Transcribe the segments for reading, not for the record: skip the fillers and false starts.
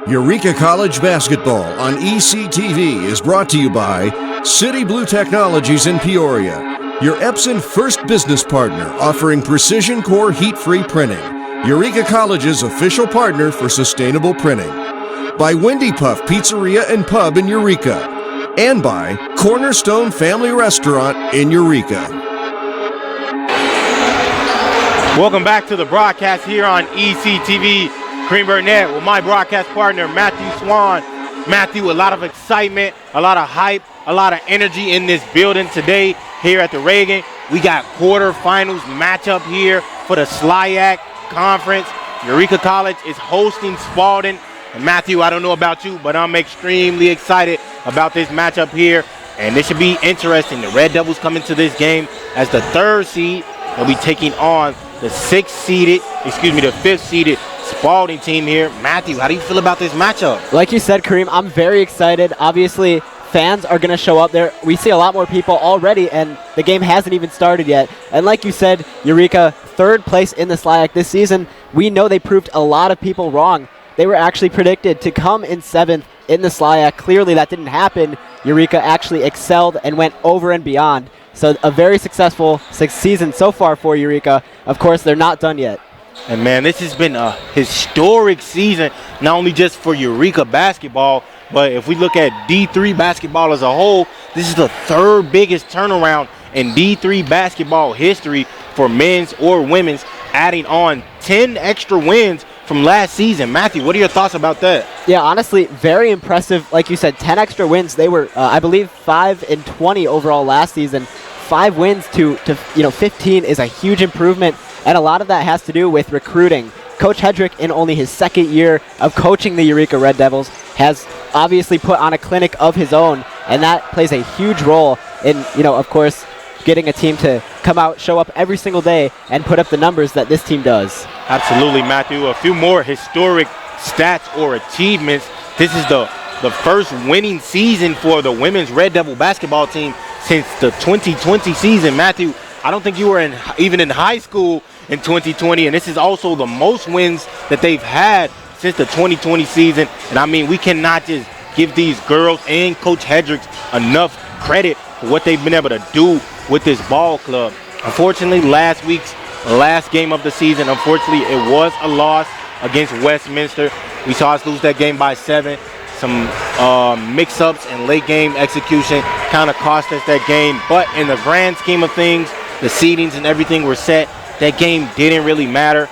Eureka College Basketball on ECTV is brought to you by City Blue Technologies in Peoria, your Epson first business partner offering precision core heat-free printing, Eureka College's official partner for sustainable printing. By Wendy Puff Pizzeria and Pub in Eureka, and by Cornerstone Family Restaurant in Eureka. Welcome back to the broadcast here on ECTV. Cream Burnett with my broadcast partner, Matthew Swan. Matthew, a lot of excitement, a lot of hype, a lot of energy in this building today here at the Reagan. We got quarterfinals matchup here for the SLIAC conference. Eureka College is hosting Spalding. And Matthew, I don't know about you, but I'm extremely excited about this matchup here. And this should be interesting. The Red Devils come into this game as the third seed. They'll be taking on the fifth seeded Spalding team here. Matthew, how do you feel about this matchup? Like you said, Kareem, I'm very excited. Obviously, fans are going to show up there. We see a lot more people already, and the game hasn't even started yet. And like you said, Eureka, third place in the SLIAC this season. We know they proved a lot of people wrong. They were actually predicted to come in seventh in the SLIAC. Clearly, that didn't happen. Eureka actually excelled and went over and beyond. So a very successful season so far for Eureka. Of course, they're not done yet. And man, this has been a historic season, not only just for Eureka basketball, but if we look at D3 basketball as a whole, this is the third biggest turnaround in D3 basketball history for men's or women's, adding on 10 extra wins from last season. Matthew, what are your thoughts about that? Yeah, honestly, very impressive. Like you said, 10 extra wins. They were, I believe, 5-20 overall last season. 5 wins to 15 is a huge improvement. And a lot of that has to do with recruiting. Coach Hedrick, in only his second year of coaching the Eureka Red Devils, has obviously put on a clinic of his own, and that plays a huge role in, of course, getting a team to come out, show up every single day, and put up the numbers that this team does. Absolutely, Matthew. A few more historic stats or achievements. This is the first winning season for the women's Red Devil basketball team since the 2020 season. Matthew, I don't think you were even in high school in 2020, and this is also the most wins that they've had since the 2020 season. And I mean, we cannot just give these girls and Coach Hedrick enough credit for what they've been able to do with this ball club. Unfortunately, last week's last game of the season, unfortunately, it was a loss against Westminster. We saw us lose that game by 7. Some mix-ups and late game execution kind of cost us that game. But in the grand scheme of things, the seedings and everything were set. That game didn't really matter,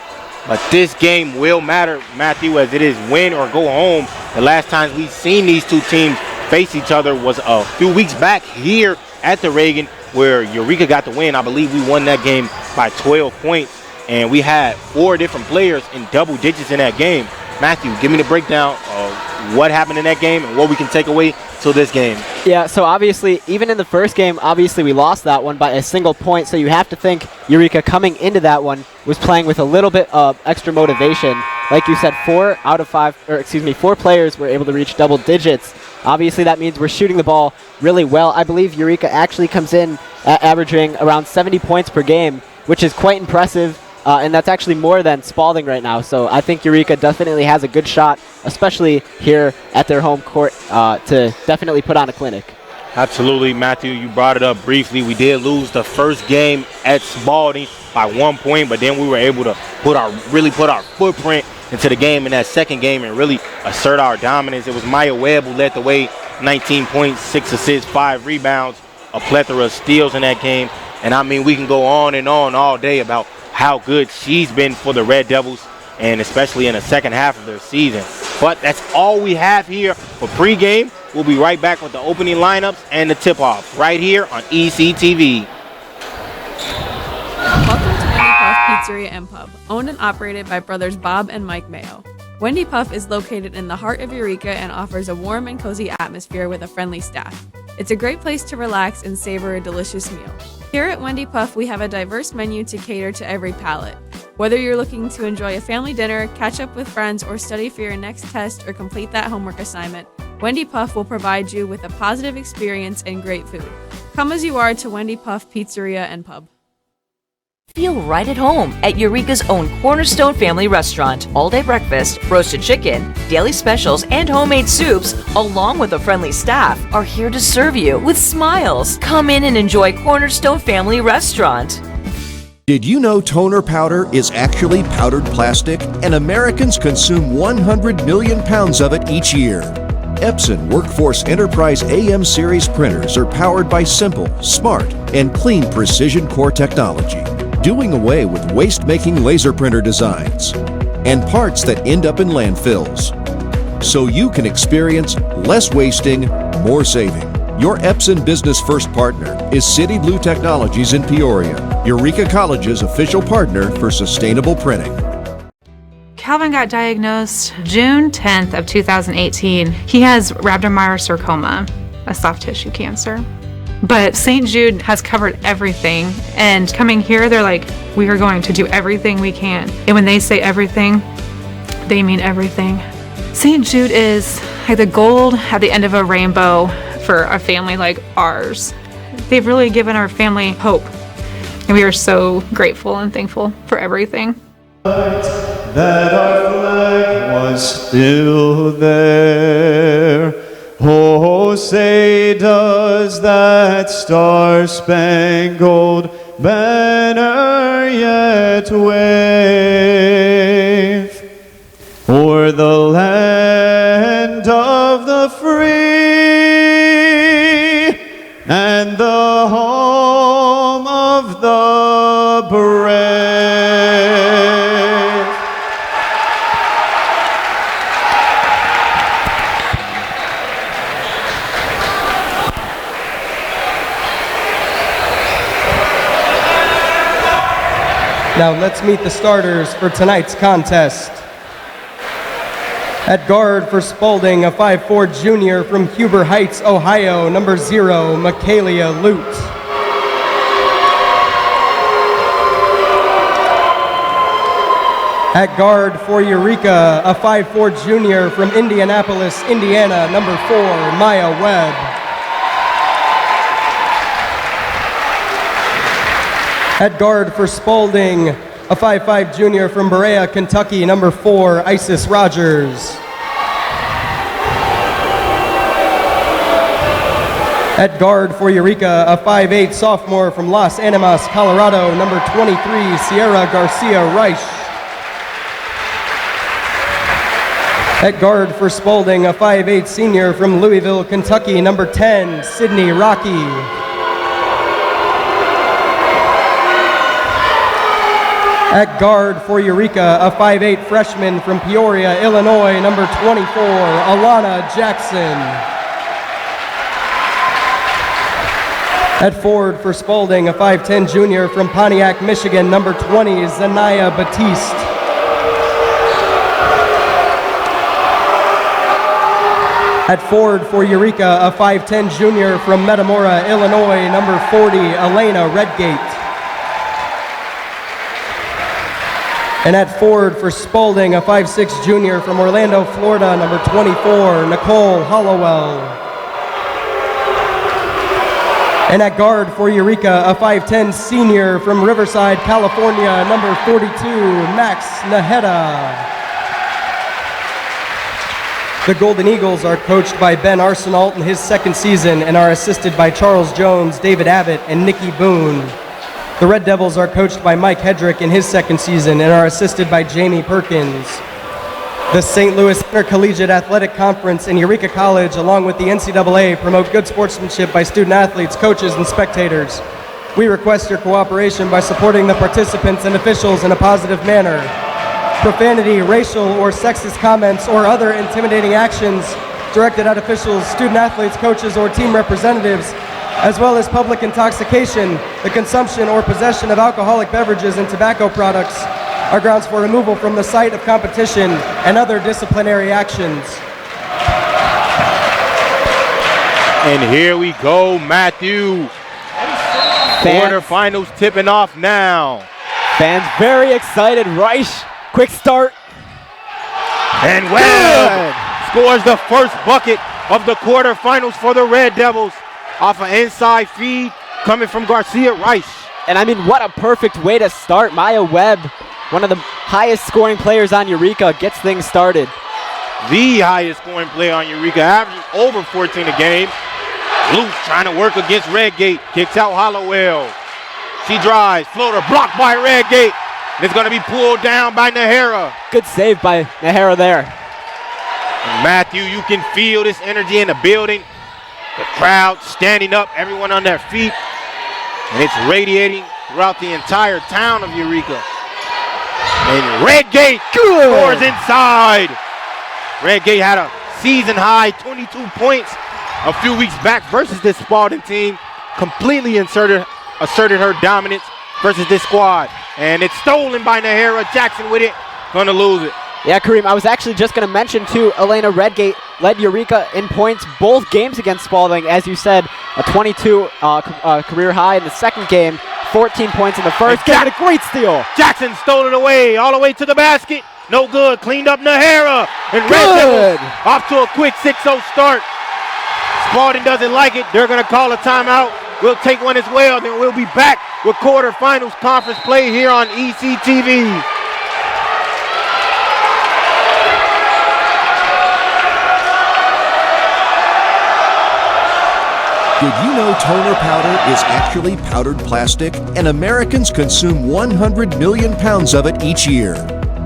but this game will matter, Matthew, as it is win or go home. The last times we've seen these two teams face each other was a few weeks back here at the Reagan, where Eureka got the win. I believe we won that game by 12 points, and we had 4 different players in double digits in that game. Matthew, give me the breakdown of what happened in that game and what we can take away to this game. Yeah, so obviously, even in the first game, obviously we lost that one by a single point, so you have to think Eureka coming into that one was playing with a little bit of extra motivation. Like you said, 4 players were able to reach double digits. Obviously, that means we're shooting the ball really well. I believe Eureka actually comes in averaging around 70 points per game, which is quite impressive. And that's actually more than Spalding right now. So I think Eureka definitely has a good shot, especially here at their home court, to definitely put on a clinic. Absolutely, Matthew. You brought it up briefly. We did lose the first game at Spalding by 1 point, but then we were able to put our footprint into the game in that second game and really assert our dominance. It was Maya Webb who led the way, 19 points, 6 assists, 5 rebounds, a plethora of steals in that game. And I mean, we can go on and on all day about how good she's been for the Red Devils, and especially in the second half of their season. But that's all we have here for pregame. We'll be right back with the opening lineups and the tip-off right here on ECTV. Welcome to Wendy Puff Pizzeria and Pub, owned and operated by brothers Bob and Mike Mayo. Wendy Puff is located in the heart of Eureka and offers a warm and cozy atmosphere with a friendly staff. It's a great place to relax and savor a delicious meal. Here at Wendy Puff, we have a diverse menu to cater to every palate. Whether you're looking to enjoy a family dinner, catch up with friends, or study for your next test or complete that homework assignment, Wendy Puff will provide you with a positive experience and great food. Come as you are to Wendy Puff Pizzeria and Pub. Feel right at home at Eureka's own Cornerstone Family Restaurant. All-day breakfast, roasted chicken, daily specials, and homemade soups, along with a friendly staff, are here to serve you with smiles. Come in and enjoy Cornerstone Family Restaurant. Did you know toner powder is actually powdered plastic, and Americans consume 100 million pounds of it each year? Epson Workforce Enterprise AM series printers are powered by simple, smart, and clean precision core technology, doing away with waste-making laser printer designs and parts that end up in landfills, so you can experience less wasting, more saving. Your Epson Business First partner is City Blue Technologies in Peoria, Eureka College's official partner for sustainable printing. Calvin got diagnosed June 10th of 2018. He has rhabdomyosarcoma, a soft tissue cancer. But St. Jude has covered everything, and coming here, they're like, we are going to do everything we can. And when they say everything, they mean everything. St. Jude is like the gold at the end of a rainbow for a family like ours. They've really given our family hope, and we are so grateful and thankful for everything. That our flag was still there. Oh, say does that star-spangled banner yet wave o'er the land of the free and the home of the brave. Now let's meet the starters for tonight's contest. At guard for Spalding, a 5'4" junior from Huber Heights, Ohio, number 0, Michaelia Lute. At guard for Eureka, a 5'4" junior from Indianapolis, Indiana, number 4, Maya Webb. At guard for Spalding, a 5'5" junior from Berea, Kentucky, number 4, Isis Rogers. At guard for Eureka, a 5'8" sophomore from Los Animas, Colorado, number 23, Sierra Garcia Reich. At guard for Spalding, a 5'8" senior from Louisville, Kentucky, number 10, Sydney Rocky. At guard for Eureka, a 5'8" freshman from Peoria, Illinois, number 24, Alana Jackson. At forward for Spalding, a 5'10" junior from Pontiac, Michigan, number 20, Zanaya Batiste. At forward for Eureka, a 5'10" junior from Metamora, Illinois, number 40, Elena Redgate. And at forward for Spalding, a 5'6" junior from Orlando, Florida, number 24, Nicole Hollowell. And at guard for Eureka, a 5'10" senior from Riverside, California, number 42, Max Naheda. The Golden Eagles are coached by Ben Arsenault in his second season and are assisted by Charles Jones, David Abbott, and Nikki Boone. The Red Devils are coached by Mike Hedrick in his second season and are assisted by Jamie Perkins. The St. Louis Intercollegiate Athletic Conference and Eureka College, along with the NCAA, promote good sportsmanship by student athletes, coaches, and spectators. We request your cooperation by supporting the participants and officials in a positive manner. Profanity, racial, or sexist comments or other intimidating actions directed at officials, student athletes, coaches, or team representatives, as well as public intoxication, the consumption or possession of alcoholic beverages and tobacco products, are grounds for removal from the site of competition and other disciplinary actions. And here we go, Matthew. Quarterfinals tipping off now. Fans very excited. Reich, quick start. And Webb scores the first bucket of the quarterfinals for the Red Devils off an inside feed coming from Garcia Reich. And I mean, what a perfect way to start. Maya Webb, one of the highest scoring players on Eureka, gets things started. The highest scoring player on Eureka, averaging over 14 a game. Luke trying to work against Redgate, kicks out Hollowell. She drives, floater blocked by Redgate. And it's going to be pulled down by Nahara. Good save by Nahara there. And Matthew, you can feel this energy in the building. The crowd standing up, everyone on their feet. And it's radiating throughout the entire town of Eureka. And Redgate scores inside. Redgate had a season high 22 points a few weeks back versus this Spalding team. Completely asserted her dominance versus this squad. And it's stolen by Nahara. Jackson with it, gonna lose it. Yeah, Kareem, I was actually just going to mention, too, Elena Redgate led Eureka in points both games against Spalding. As you said, a 22 career high in the second game, 14 points in the first game, and a great steal. Jackson stole it away, all the way to the basket. No good, cleaned up Nahara. And Red Devils off to a quick 6-0 start. Spalding doesn't like it. They're going to call a timeout. We'll take one as well, then we'll be back with quarterfinals conference play here on ECTV. Did you know toner powder is actually powdered plastic, and Americans consume 100 million pounds of it each year?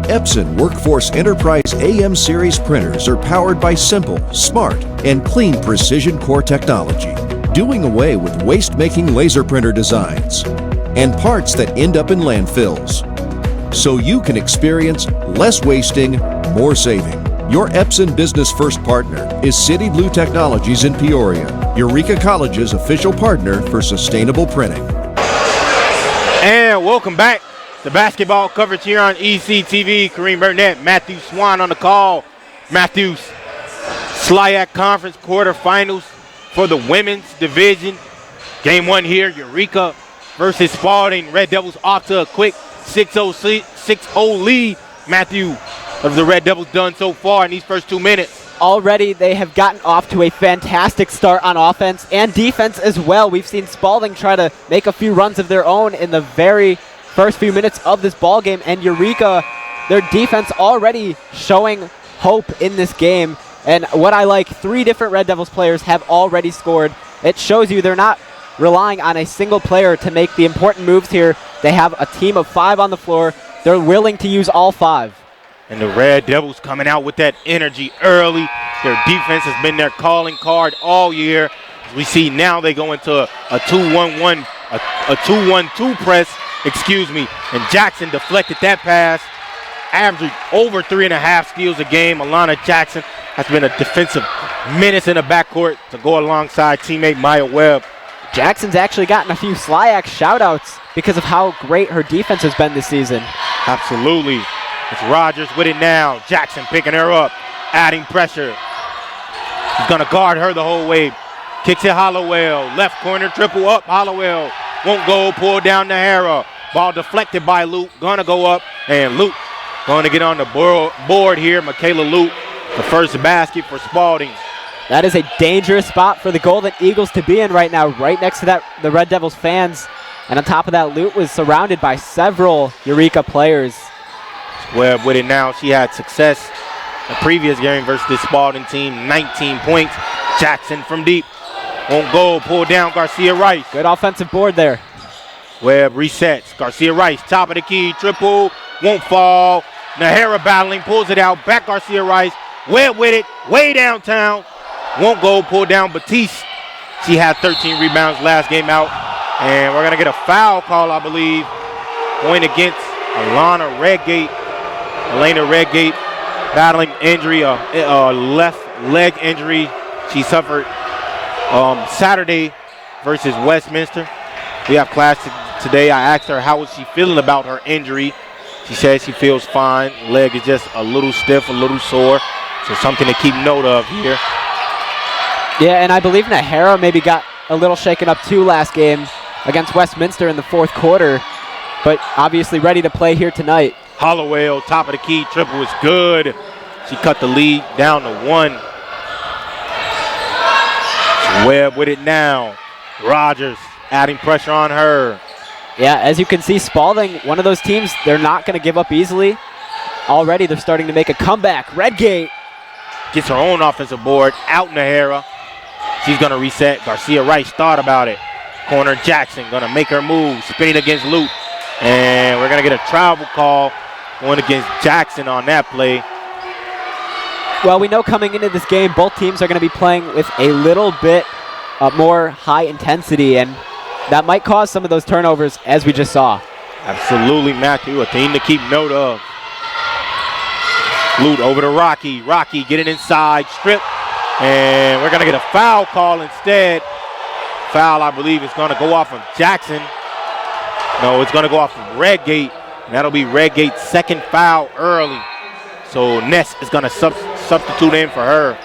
Epson Workforce Enterprise AM series printers are powered by simple, smart, and clean precision core technology, doing away with waste-making laser printer designs and parts that end up in landfills. So you can experience less wasting, more saving. Your Epson Business First partner is City Blue Technologies in Peoria, Eureka College's official partner for sustainable printing. And welcome back to basketball coverage here on ECTV. Kareem Burnett, Matthew Swan on the call. Matthews, SLIAC Conference quarterfinals for the women's division. Game one here, Eureka versus Spalding. Red Devils off to a quick 6-0 lead. Matthew, what have the Red Devils done so far in these first 2 minutes? Already they have gotten off to a fantastic start on offense and defense as well. We've seen Spalding try to make a few runs of their own in the very first few minutes of this ball game, and Eureka, their defense already showing hope in this game. And what I like, 3 different Red Devils players have already scored. It shows you they're not relying on a single player to make the important moves here. They have a team of 5 on the floor. They're willing to use all 5. And the Red Devils coming out with that energy early. Their defense has been their calling card all year. As we see now they go into a 2-1-1, a 2-1-2 press, and Jackson deflected that pass, averaging over 3.5 steals a game. Alana Jackson has been a defensive menace in the backcourt to go alongside teammate Maya Webb. Jackson's actually gotten a few SLIAC shout-outs because of how great her defense has been this season. Absolutely. It's Rogers with it now. Jackson picking her up, adding pressure. He's going to guard her the whole way. Kicks it Hollowell. Left corner, triple up. Hollowell won't go. Pull down Nahara. Ball deflected by Luke. Going to go up. And Luke going to get on the board here. Michaela Luke, the first basket for Spalding. That is a dangerous spot for the Golden Eagles to be in right now, right next to the Red Devils fans. And on top of that, Luke was surrounded by several Eureka players. Webb with it now. She had success in the previous game versus this Spalding team. 19 points. Jackson from deep. Won't go. Pull down Garcia Rice. Good offensive board there. Webb resets. Garcia Rice, top of the key. Triple. Won't fall. Nahara battling. Pulls it out. Back Garcia Rice. Webb with it. Way downtown. Won't go. Pull down Batiste. She had 13 rebounds last game out. And we're going to get a foul call, I believe, going against Elena Redgate battling injury, left leg injury she suffered Saturday versus Westminster. We have class today. I asked her how was she feeling about her injury. She says she feels fine. Leg is just a little stiff, a little sore. So something to keep note of here. Yeah, and I believe Nahara maybe got a little shaken up too last game against Westminster in the fourth quarter, but obviously ready to play here tonight. Hollowell, top of the key, triple is good. She cut the lead down to 1. Webb with it now. Rogers adding pressure on her. Yeah, as you can see, Spalding, one of those teams, they're not going to give up easily. Already they're starting to make a comeback. Redgate gets her own offensive board. Out Nahara. She's going to reset. Garcia Rice thought about it. Corner Jackson going to make her move. Spinning against Luke. And we're going to get a travel call going against Jackson on that play. Well, we know coming into this game, both teams are going to be playing with a little bit more high intensity, and that might cause some of those turnovers, as we just saw. Absolutely, Matthew, a thing to keep note of. Lute over to Rocky. Rocky getting inside, strip, and we're going to get a foul call instead. Foul, I believe, is going to go off of Jackson. No, it's going to go off of Redgate, and that'll be Redgate's second foul early. So Ness is going to substitute in for her.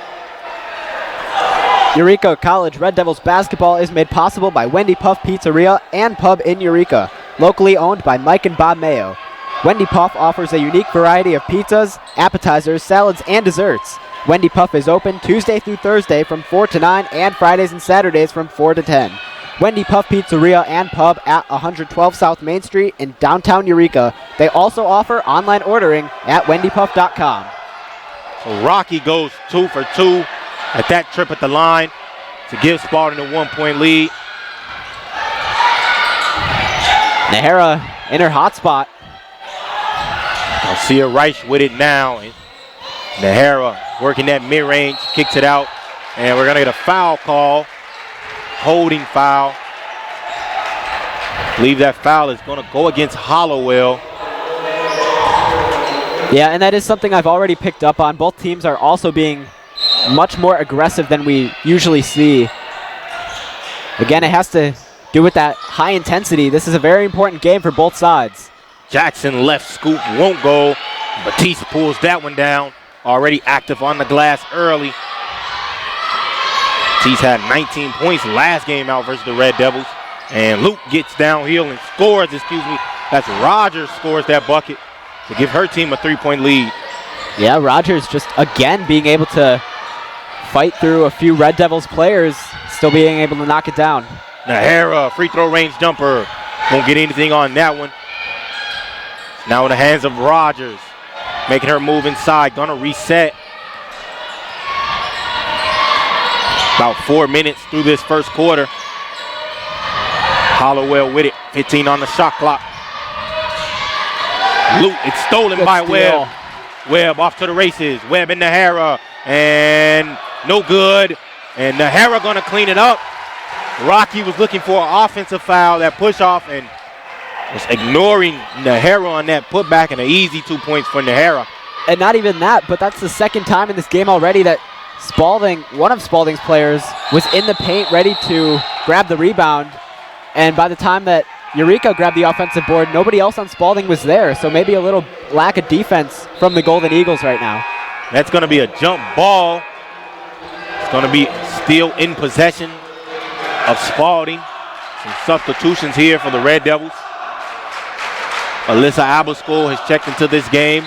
Eureka College Red Devils basketball is made possible by Wendy Puff Pizzeria and Pub in Eureka, locally owned by Mike and Bob Mayo. Wendy Puff offers a unique variety of pizzas, appetizers, salads, and desserts. Wendy Puff is open Tuesday through Thursday from 4 to 9 and Fridays and Saturdays from 4 to 10. Wendy Puff Pizzeria and Pub at 112 South Main Street in downtown Eureka. They also offer online ordering at wendypuff.com. So Rocky goes 2 for 2 at that trip at the line to give Spalding a 1-point lead. Nahara in her hot spot. Garcia Rice with it now. And Nahara working that mid-range, kicks it out. And we're going to get a foul call. Holding foul. I believe that foul is going to go against Hollowell. Yeah, and that is something I've already picked up on. Both teams are also being much more aggressive than we usually see. Again, it has to do with that high intensity. This is a very important game for both sides. Jackson left scoop, won't go. Batiste pulls that one down. Already active on the glass early. He's had 19 points last game out versus the Red Devils. And Luke gets downhill and scores, That's Rogers scores that bucket to give her team a 3-point lead. Yeah, Rogers just again being able to fight through a few Red Devils players, still being able to knock it down. Nahara, free throw range jumper. Won't get anything on that one. Now in the hands of Rogers. Making her move inside, gonna reset. About 4 minutes through this first quarter. Hollowell with it, 15 on the shot clock. Luke, it's stolen Good by steal. Webb. Webb off to the races. Webb and Nahara, and no good. And Nahara gonna clean it up. Rocky was looking for an offensive foul, that push off, and was ignoring Nahara on that putback, and an easy 2 points for Nahara. And not even that, but that's the second time in this game already that Spalding, one of Spalding's players, was in the paint ready to grab the rebound. And by the time that Eureka grabbed the offensive board, nobody else on Spalding was there. So maybe a little lack of defense from the Golden Eagles right now. That's going to be a jump ball. It's going to be still in possession of Spalding. Some substitutions here for the Red Devils. Alyssa Abascal has checked into this game.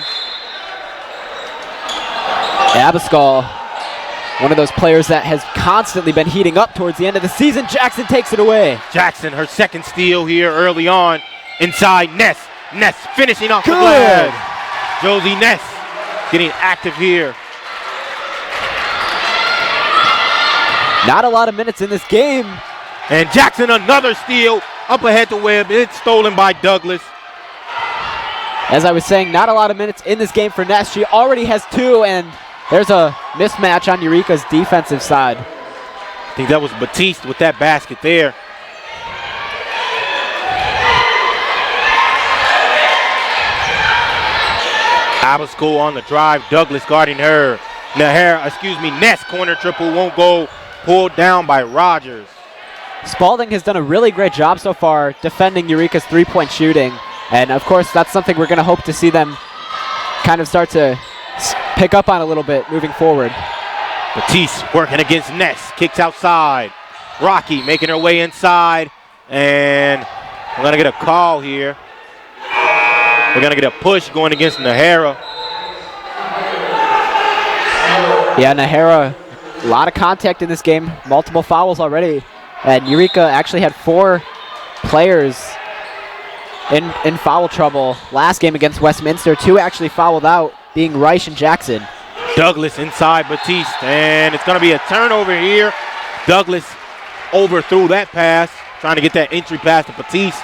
Abascal, one of those players that has constantly been heating up towards the end of the season. Jackson takes it away. Jackson, her second steal here early on. Inside Ness. Ness finishing off the glass. Josie Ness getting active here. Not a lot of minutes in this game. And Jackson, another steal. Up ahead to Webb. It's stolen by Douglas. As I was saying, not a lot of minutes in this game for Ness. She already has 2, and there's a mismatch on Eureka's defensive side. I think that was Batiste with that basket there. Abascal on the drive. Douglas guarding her. Ness corner triple won't go. Pulled down by Rogers. Spalding has done a really great job so far defending Eureka's three-point shooting. And of course, that's something we're going to hope to see them kind of start to pick up on a little bit moving forward. Batiste working against Ness. Kicks outside. Rocky making her way inside. And we're going to get a call here. We're going to get a push going against Nahara. Yeah, Nahara, a lot of contact in this game. Multiple fouls already. And Eureka actually had 4 players in foul trouble last game against Westminster. 2 actually fouled out, being Reich and Jackson. Douglas inside Batiste, and it's going to be a turnover here. Douglas overthrew that pass, trying to get that entry pass to Batiste.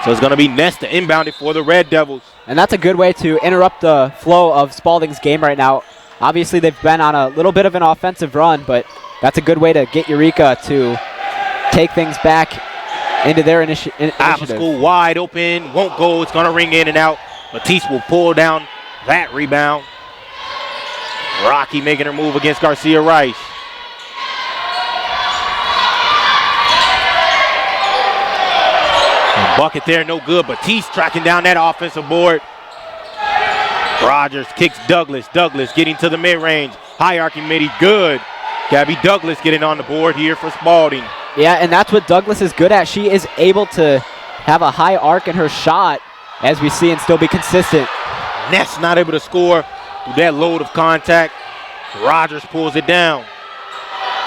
So it's going to be Ness to inbound it for the Red Devils. And that's a good way to interrupt the flow of Spalding's game right now. Obviously, they've been on a little bit of an offensive run, but that's a good way to get Eureka to take things back into their initiative. Abascal wide open, won't go. It's going to ring in and out. Batiste will pull down that rebound. Rocky making her move against Garcia Rice. And bucket there, no good. Batiste tracking down that offensive board. Rogers kicks Douglas. Douglas getting to the mid-range. High arcing midi, good. Gabby Douglas getting on the board here for Spalding. Yeah, and that's what Douglas is good at. She is able to have a high arc in her shot, as we see, and still be consistent. Ness not able to score through that load of contact. Rogers pulls it down.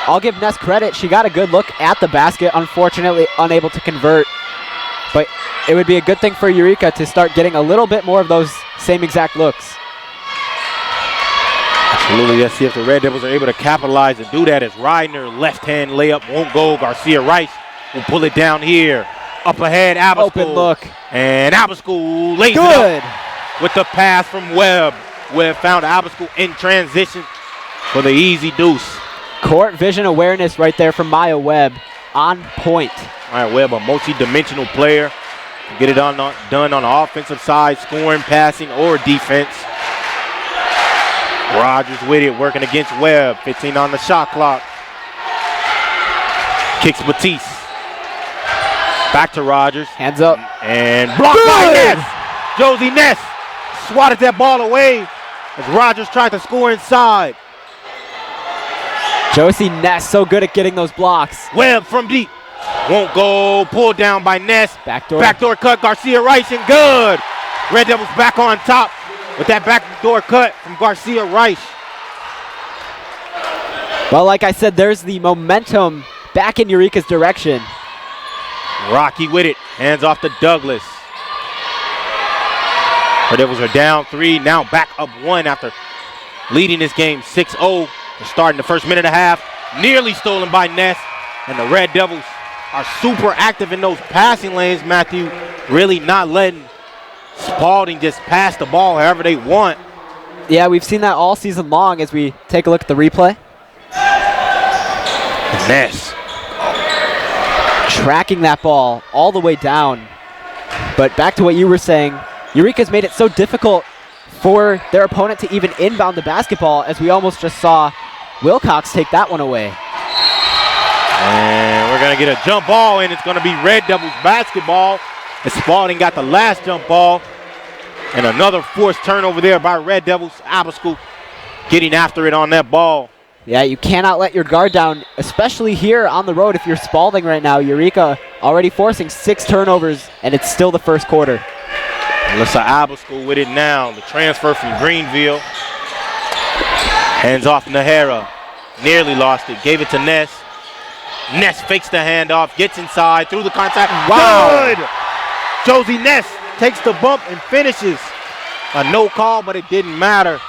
I'll give Ness credit. She got a good look at the basket, unfortunately unable to convert. But it would be a good thing for Eureka to start getting a little bit more of those same exact looks. Absolutely, let's see if the Red Devils are able to capitalize and do that as Reidner left-hand layup won't go. Garcia Rice will pull it down here. Up ahead, Abascal. Open look. And Abascal lays good it up with the pass from Webb. Webb found Abascal in transition for the easy deuce. Court vision awareness right there from Maya Webb. On point. All right, Webb, a multi-dimensional player. Get it done on the offensive side, scoring, passing, or defense. Rogers with it, working against Webb. 15 on the shot clock. Kicks Batiste. Back to Rogers. Hands up. And blocked by Ness. Josie Ness swatted that ball away as Rogers tried to score inside. Josie Ness, so good at getting those blocks. Webb from deep. Won't go. Pulled down by Ness. Backdoor cut. Garcia Rice and good. Red Devils back on top with that backdoor cut from Garcia Rice. Well, like I said, there's the momentum back in Eureka's direction. Rocky with it. Hands off to Douglas. Red Devils are down 3. Now back up 1 after leading this game 6-0. They're starting the first minute and a half. Nearly stolen by Ness. And the Red Devils are super active in those passing lanes, Matthew. Really not letting Spalding just pass the ball however they want. Yeah, we've seen that all season long as we take a look at the replay. Ness tracking that ball all the way down. But back to what you were saying, Eureka's made it so difficult for their opponent to even inbound the basketball, as we almost just saw Wilcox take that one away. And we're going to get a jump ball, and it's going to be Red Devils basketball. As Spalding got the last jump ball. And another forced turnover there by Red Devils. Abascal getting after it on that ball. Yeah, you cannot let your guard down, especially here on the road if you're Spalding right now. Eureka already forcing 6 turnovers, and it's still the first quarter. Alyssa Abascal with it now. The transfer from Greenville. Hands off Nahara. Nearly lost it. Gave it to Ness. Ness fakes the handoff. Gets inside. Through the contact. Wow. Good! Josie Ness takes the bump and finishes. A no call, but it didn't matter.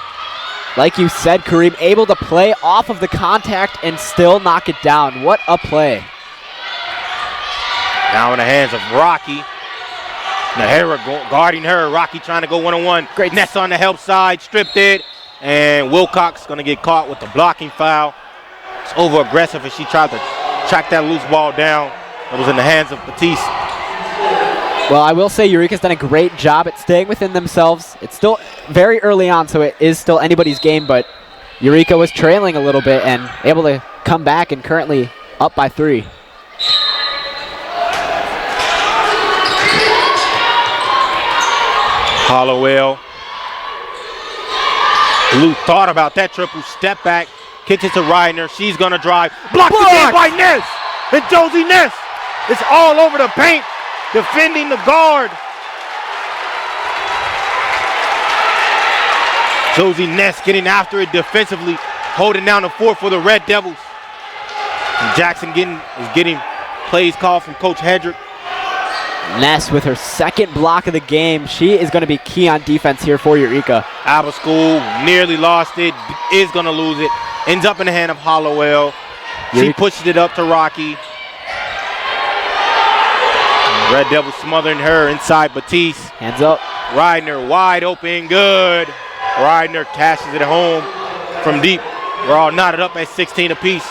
Like you said, Kareem, able to play off of the contact and still knock it down. What a play. Now in the hands of Rocky. Nahara guarding her. Rocky trying to go one-on-one. Great. Ness on the help side. Stripped it. And Wilcox going to get caught with the blocking foul. It's over-aggressive as she tried to track that loose ball down. That was in the hands of Batiste. Well, I will say Eureka's done a great job at staying within themselves. It's still very early on, so it is still anybody's game, but Eureka was trailing a little bit and able to come back and currently up by 3. Hollowell. Lou thought about that triple step back. Kicks it to Reidner. She's going to drive. Blocked again by Ness. And Josie Ness is all over the paint, defending the guard. Josie Ness getting after it defensively, holding down the fort for the Red Devils. And Jackson is getting plays called from Coach Hedrick. Ness with her second block of the game. She is going to be key on defense here for Eureka. School nearly lost it, is going to lose it. Ends up in the hand of Hollowell. She pushes it up to Rocky. Red Devil smothering her inside Batiste. Hands up. Ridner wide open, good. Ridner cashes it home from deep. We're all knotted up at 16 apiece.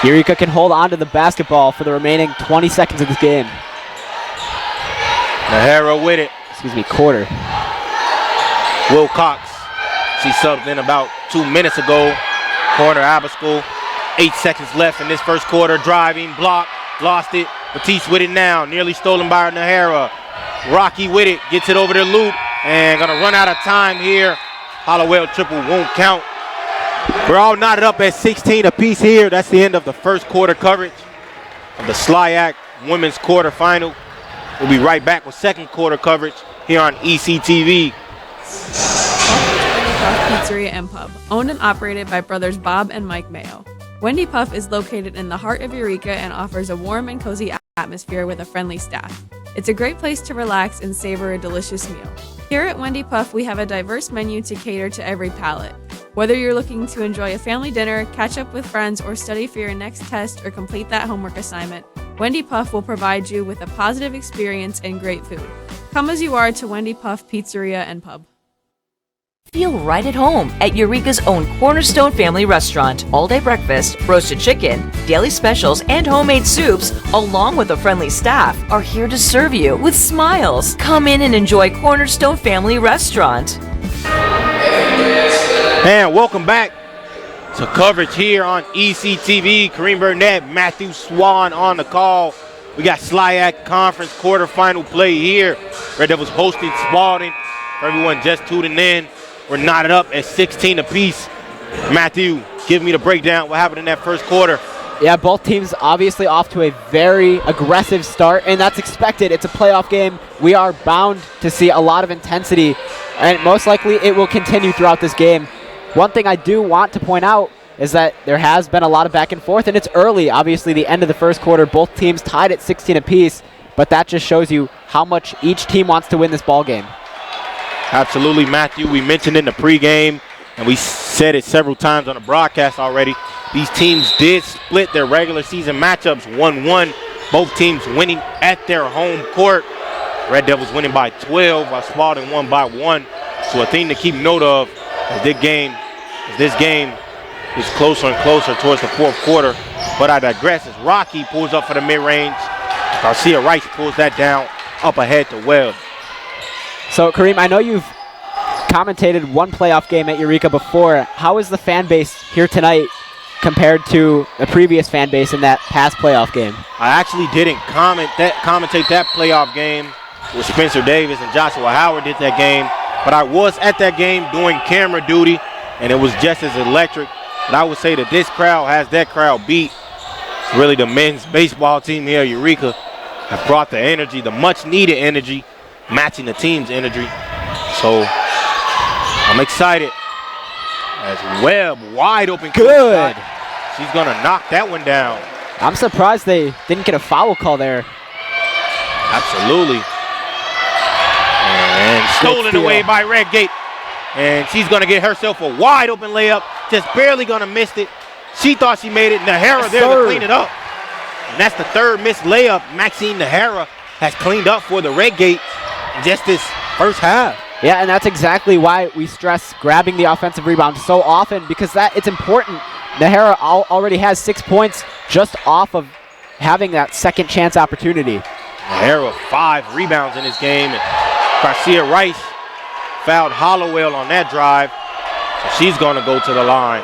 Eureka can hold on to the basketball for the remaining 20 seconds of this game. Nahara with it. Quarter. Wilcox. She subbed in about 2 minutes ago. Corner Abascal. 8 seconds left in this first quarter. Driving, block, lost it. Batiste with it now. Nearly stolen by Nahara. Rocky with it. Gets it over the loop. And gonna run out of time here. Hollowell triple won't count. We're all knotted up at 16 apiece here. That's the end of the first quarter coverage of the SLIAC Women's Quarterfinal. We'll be right back with second quarter coverage here on ECTV. Wendy Puff Pizzeria and Pub, owned and operated by brothers Bob and Mike Mayo. Wendy Puff is located in the heart of Eureka and offers a warm and cozy atmosphere with a friendly staff. It's a great place to relax and savor a delicious meal. Here at Wendy Puff, we have a diverse menu to cater to every palate. Whether you're looking to enjoy a family dinner, catch up with friends, or study for your next test or complete that homework assignment, Wendy Puff will provide you with a positive experience and great food. Come as you are to Wendy Puff Pizzeria and Pub. Feel right at home at Eureka's own Cornerstone Family Restaurant. All-day breakfast, roasted chicken, daily specials, and homemade soups, along with a friendly staff, are here to serve you with smiles. Come in and enjoy Cornerstone Family Restaurant. And welcome back to coverage here on ECTV. Kareem Burnett, Matthew Swan on the call. We got SLIAC Conference quarterfinal play here. Red Devils hosting Spalding. For everyone just tuning in, we're knotted up at 16 apiece. Matthew, give me the breakdown. What happened in that first quarter? Yeah, both teams obviously off to a very aggressive start, and that's expected. It's a playoff game. We are bound to see a lot of intensity, and most likely it will continue throughout this game. One thing I do want to point out is that there has been a lot of back and forth, and it's early. Obviously, the end of the first quarter, both teams tied at 16 apiece, but that just shows you how much each team wants to win this ball game. Absolutely, Matthew. We mentioned in the pregame, and we said it several times on the broadcast already, these teams did split their regular season matchups 1-1. Both teams winning at their home court. Red Devils winning by 12, while Spalding won by 1. So a thing to keep note of as this game is closer and closer towards the fourth quarter. But I digress as Rocky pulls up for the mid-range. Garcia Rice pulls that down up ahead to Webb. So, Kareem, I know you've commentated one playoff game at Eureka before. How is the fan base here tonight compared to the previous fan base in that past playoff game? I actually didn't commentate that playoff game with Spencer Davis and Joshua Howard did that game. But I was at that game doing camera duty, and it was just as electric. But I would say that this crowd has that crowd beat. It's really the men's baseball team here at Eureka have brought the energy, the much-needed energy, matching the team's energy. So I'm excited as Webb wide open. Good. She's going to knock that one down. I'm surprised they didn't get a foul call there. Absolutely. And stolen away by Redgate. And she's going to get herself a wide open layup. Just barely going to miss it. She thought she made it. Nahara there to clean it up. And that's the third missed layup Maxine Nahara has cleaned up for the Redgate in just this first half. Yeah, and that's exactly why we stress grabbing the offensive rebound so often, because it's important. Nahara already has 6 points just off of having that second chance opportunity. Nahara 5 rebounds in this game. And Garcia Rice fouled Hollowell on that drive. So she's going to go to the line.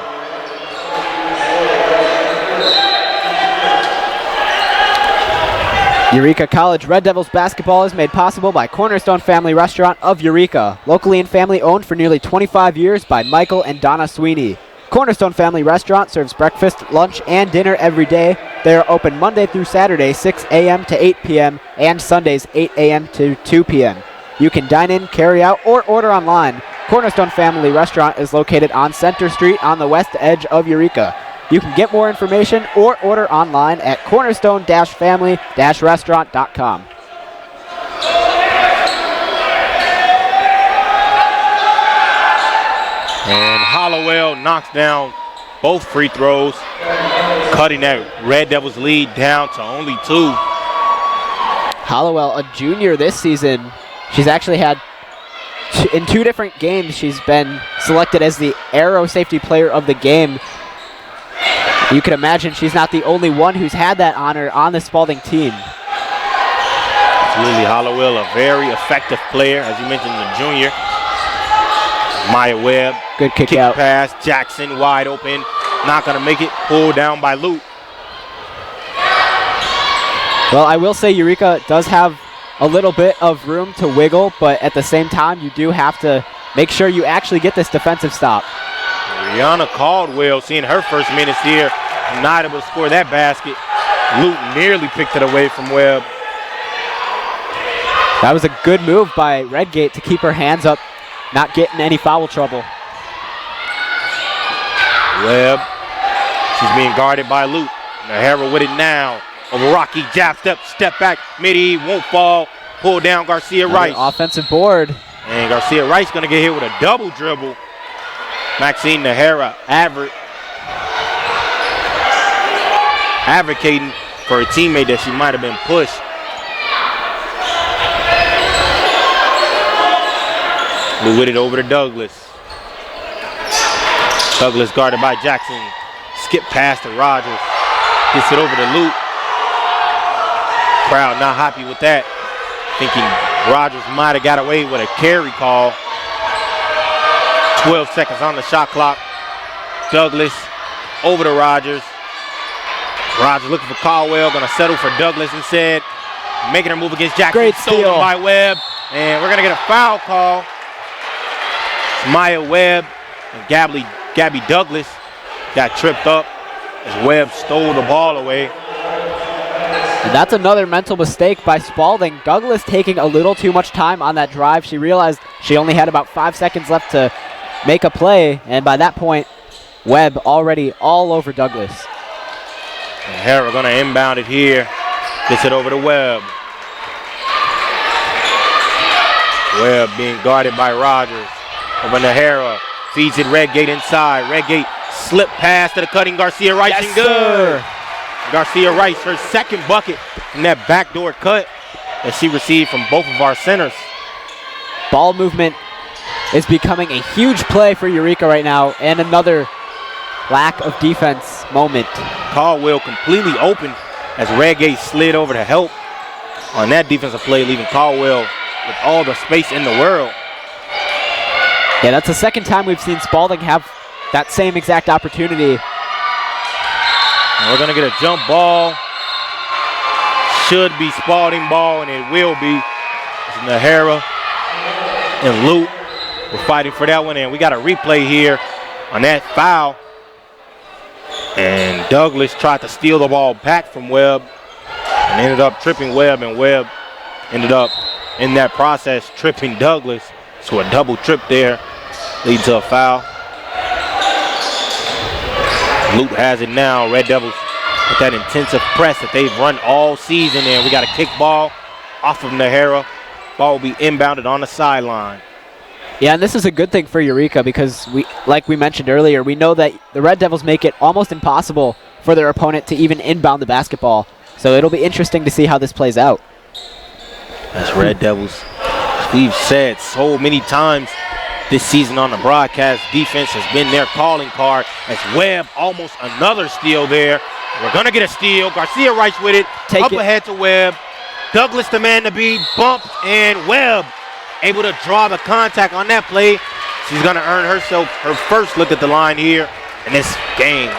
Eureka College Red Devils basketball is made possible by Cornerstone Family Restaurant of Eureka, locally and family owned for nearly 25 years by Michael and Donna Sweeney. Cornerstone Family Restaurant serves breakfast, lunch, and dinner every day. They are open Monday through Saturday, 6 a.m. to 8 p.m., and Sundays, 8 a.m. to 2 p.m. You can dine in, carry out, or order online. Cornerstone Family Restaurant is located on Center Street on the west edge of Eureka. You can get more information or order online at cornerstone-family-restaurant.com. And Hollowell knocks down both free throws, cutting that Red Devils lead down to only 2. Hollowell, a junior this season. She's actually had, in 2 different games, she's been selected as the Aero Safety Player of the Game. You can imagine she's not the only one who's had that honor on the Spalding team. Lily Hollowell, a very effective player, as you mentioned, the junior. Maya Webb, good kick out pass. Jackson wide open, not gonna make it. Pulled down by Lute. Well, I will say Eureka does have a little bit of room to wiggle, but at the same time, you do have to make sure you actually get this defensive stop. Rihanna Caldwell, seeing her first minutes here, not able to score that basket. Lute nearly picked it away from Webb. That was a good move by Redgate to keep her hands up, not getting any foul trouble. Webb, she's being guarded by Lute. Nahara with it now. Over Rocky, jab step back, midi, won't fall. Pull down Garcia Rice. Offensive board. And Garcia Rice gonna get hit with a double dribble. Maxine Nahara advocating for a teammate that she might have been pushed. We with it over to Douglas. Douglas guarded by Jackson. Skip past to Rogers. Gets it over to Lute. Crowd not happy with that. Thinking Rogers might have got away with a carry call. 12 seconds on the shot clock. Douglas over to Rogers. Rogers looking for Caldwell. Gonna settle for Douglas instead. Making her move against Jackson. Great steal. Stolen by Webb. And we're gonna get a foul call. Maya Webb and Gabby Douglas got tripped up as Webb stole the ball away. And that's another mental mistake by Spalding. Douglas taking a little too much time on that drive. She realized she only had about 5 seconds left to make a play, and by that point, Webb already all over Douglas. And Hara gonna inbound it here. Gets it over to Webb. Webb being guarded by Rogers. Over to Hara. Feeds it Redgate inside. Redgate slip pass to the cutting Garcia Rice, yes, and good. Sir. Garcia Rice, her second bucket from that backdoor cut that she received from both of our centers. Ball movement is becoming a huge play for Eureka right now, and another lack of defense moment. Caldwell completely open as Redgate slid over to help on that defensive play, leaving Caldwell with all the space in the world. Yeah, that's the second time we've seen Spalding have that same exact opportunity. And we're gonna get a jump ball. Should be Spalding ball, and it will be. It's Nahara and Lute. We're fighting for that one, and we got a replay here on that foul. And Douglas tried to steal the ball back from Webb and ended up tripping Webb, and Webb ended up in that process tripping Douglas. So a double trip there leads to a foul. Lute has it now. Red Devils with that intensive press that they've run all season, and we got a kick ball off of Nahara. Ball will be inbounded on the sideline. Yeah, and this is a good thing for Eureka because, like we mentioned earlier, we know that the Red Devils make it almost impossible for their opponent to even inbound the basketball. So it'll be interesting to see how this plays out. As Red Devils, we've said so many times this season on the broadcast, defense has been their calling card. As Webb, almost another steal there. We're going to get a steal. Garcia Rice with it. Up ahead to Webb. Douglas the man to beat. Bump, and Webb able to draw the contact on that play. She's going to earn herself her first look at the line here in this game.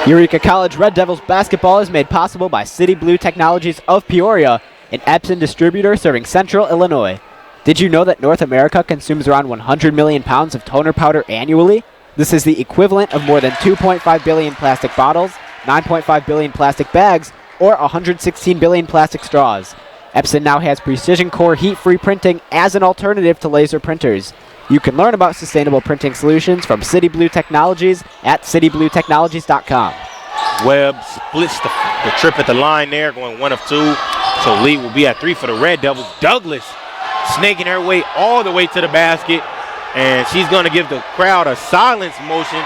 Eureka College Red Devils basketball is made possible by City Blue Technologies of Peoria, an Epson distributor serving Central Illinois. Did you know that North America consumes around 100 million pounds of toner powder annually? This is the equivalent of more than 2.5 billion plastic bottles, 9.5 billion plastic bags, or 116 billion plastic straws. Epson now has precision core heat-free printing as an alternative to laser printers. You can learn about sustainable printing solutions from City Blue Technologies at citybluetechnologies.com. Webb splits the trip at the line there, going 1 of 2. So Lee will be at 3 for the Red Devils. Douglas snaking her way all the way to the basket. And she's going to give the crowd a silence motion.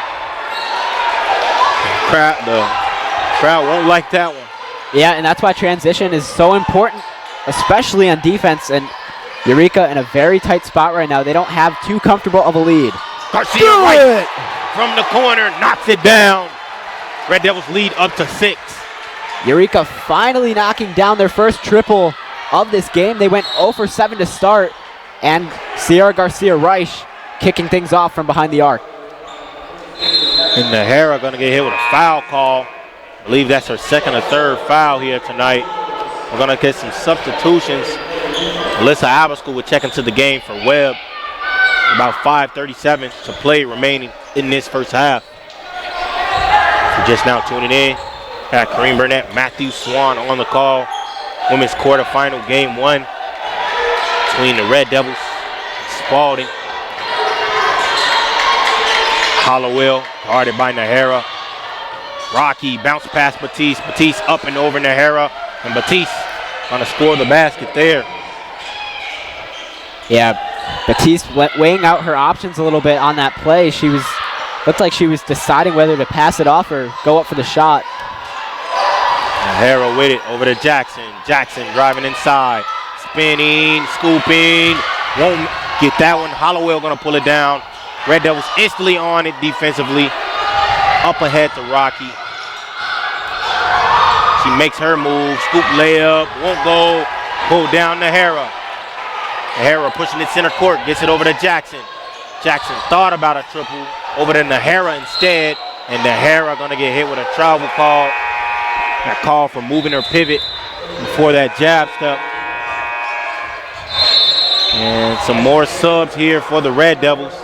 The crowd won't like that one. Yeah, and that's why transition is so important, especially on defense. And Eureka in a very tight spot right now. They don't have too comfortable of a lead. Garcia right from the corner, knocks it down. Red Devils lead up to 6. Eureka finally knocking down their first triple of this game. They went 0 for 7 to start, and Sierra Garcia Reich kicking things off from behind the arc. And Nahara going to get hit with a foul call. I believe that's her second or third foul here tonight. We're going to get some substitutions. Alyssa Abascal will check into the game for Webb. About 5:37 to play remaining in this first half. If you're just now tuning in, got Kareem Burnett, Matthew Swan on the call. Women's quarterfinal game 1 between the Red Devils and Spalding. Hollowell guarded by Nahara. Rocky bounce past Batiste. Batiste up and over Nahara. And Batiste gonna score the basket there. Yeah, Batiste weighing out her options a little bit on that play. Looked like she was deciding whether to pass it off or go up for the shot. Nahara with it over to Jackson. Jackson driving inside. Spinning, scooping. Won't get that one. Hollowell gonna pull it down. Red Devils instantly on it defensively. Up ahead to Rocky. She makes her move. Scoop layup. Won't go. Pull down Nahara. Nahara pushing it center court. Gets it over to Jackson. Jackson thought about a triple. Over to Nahara instead. And Nahara going to get hit with a travel call. That call for moving her pivot before that jab step. And some more subs here for the Red Devils.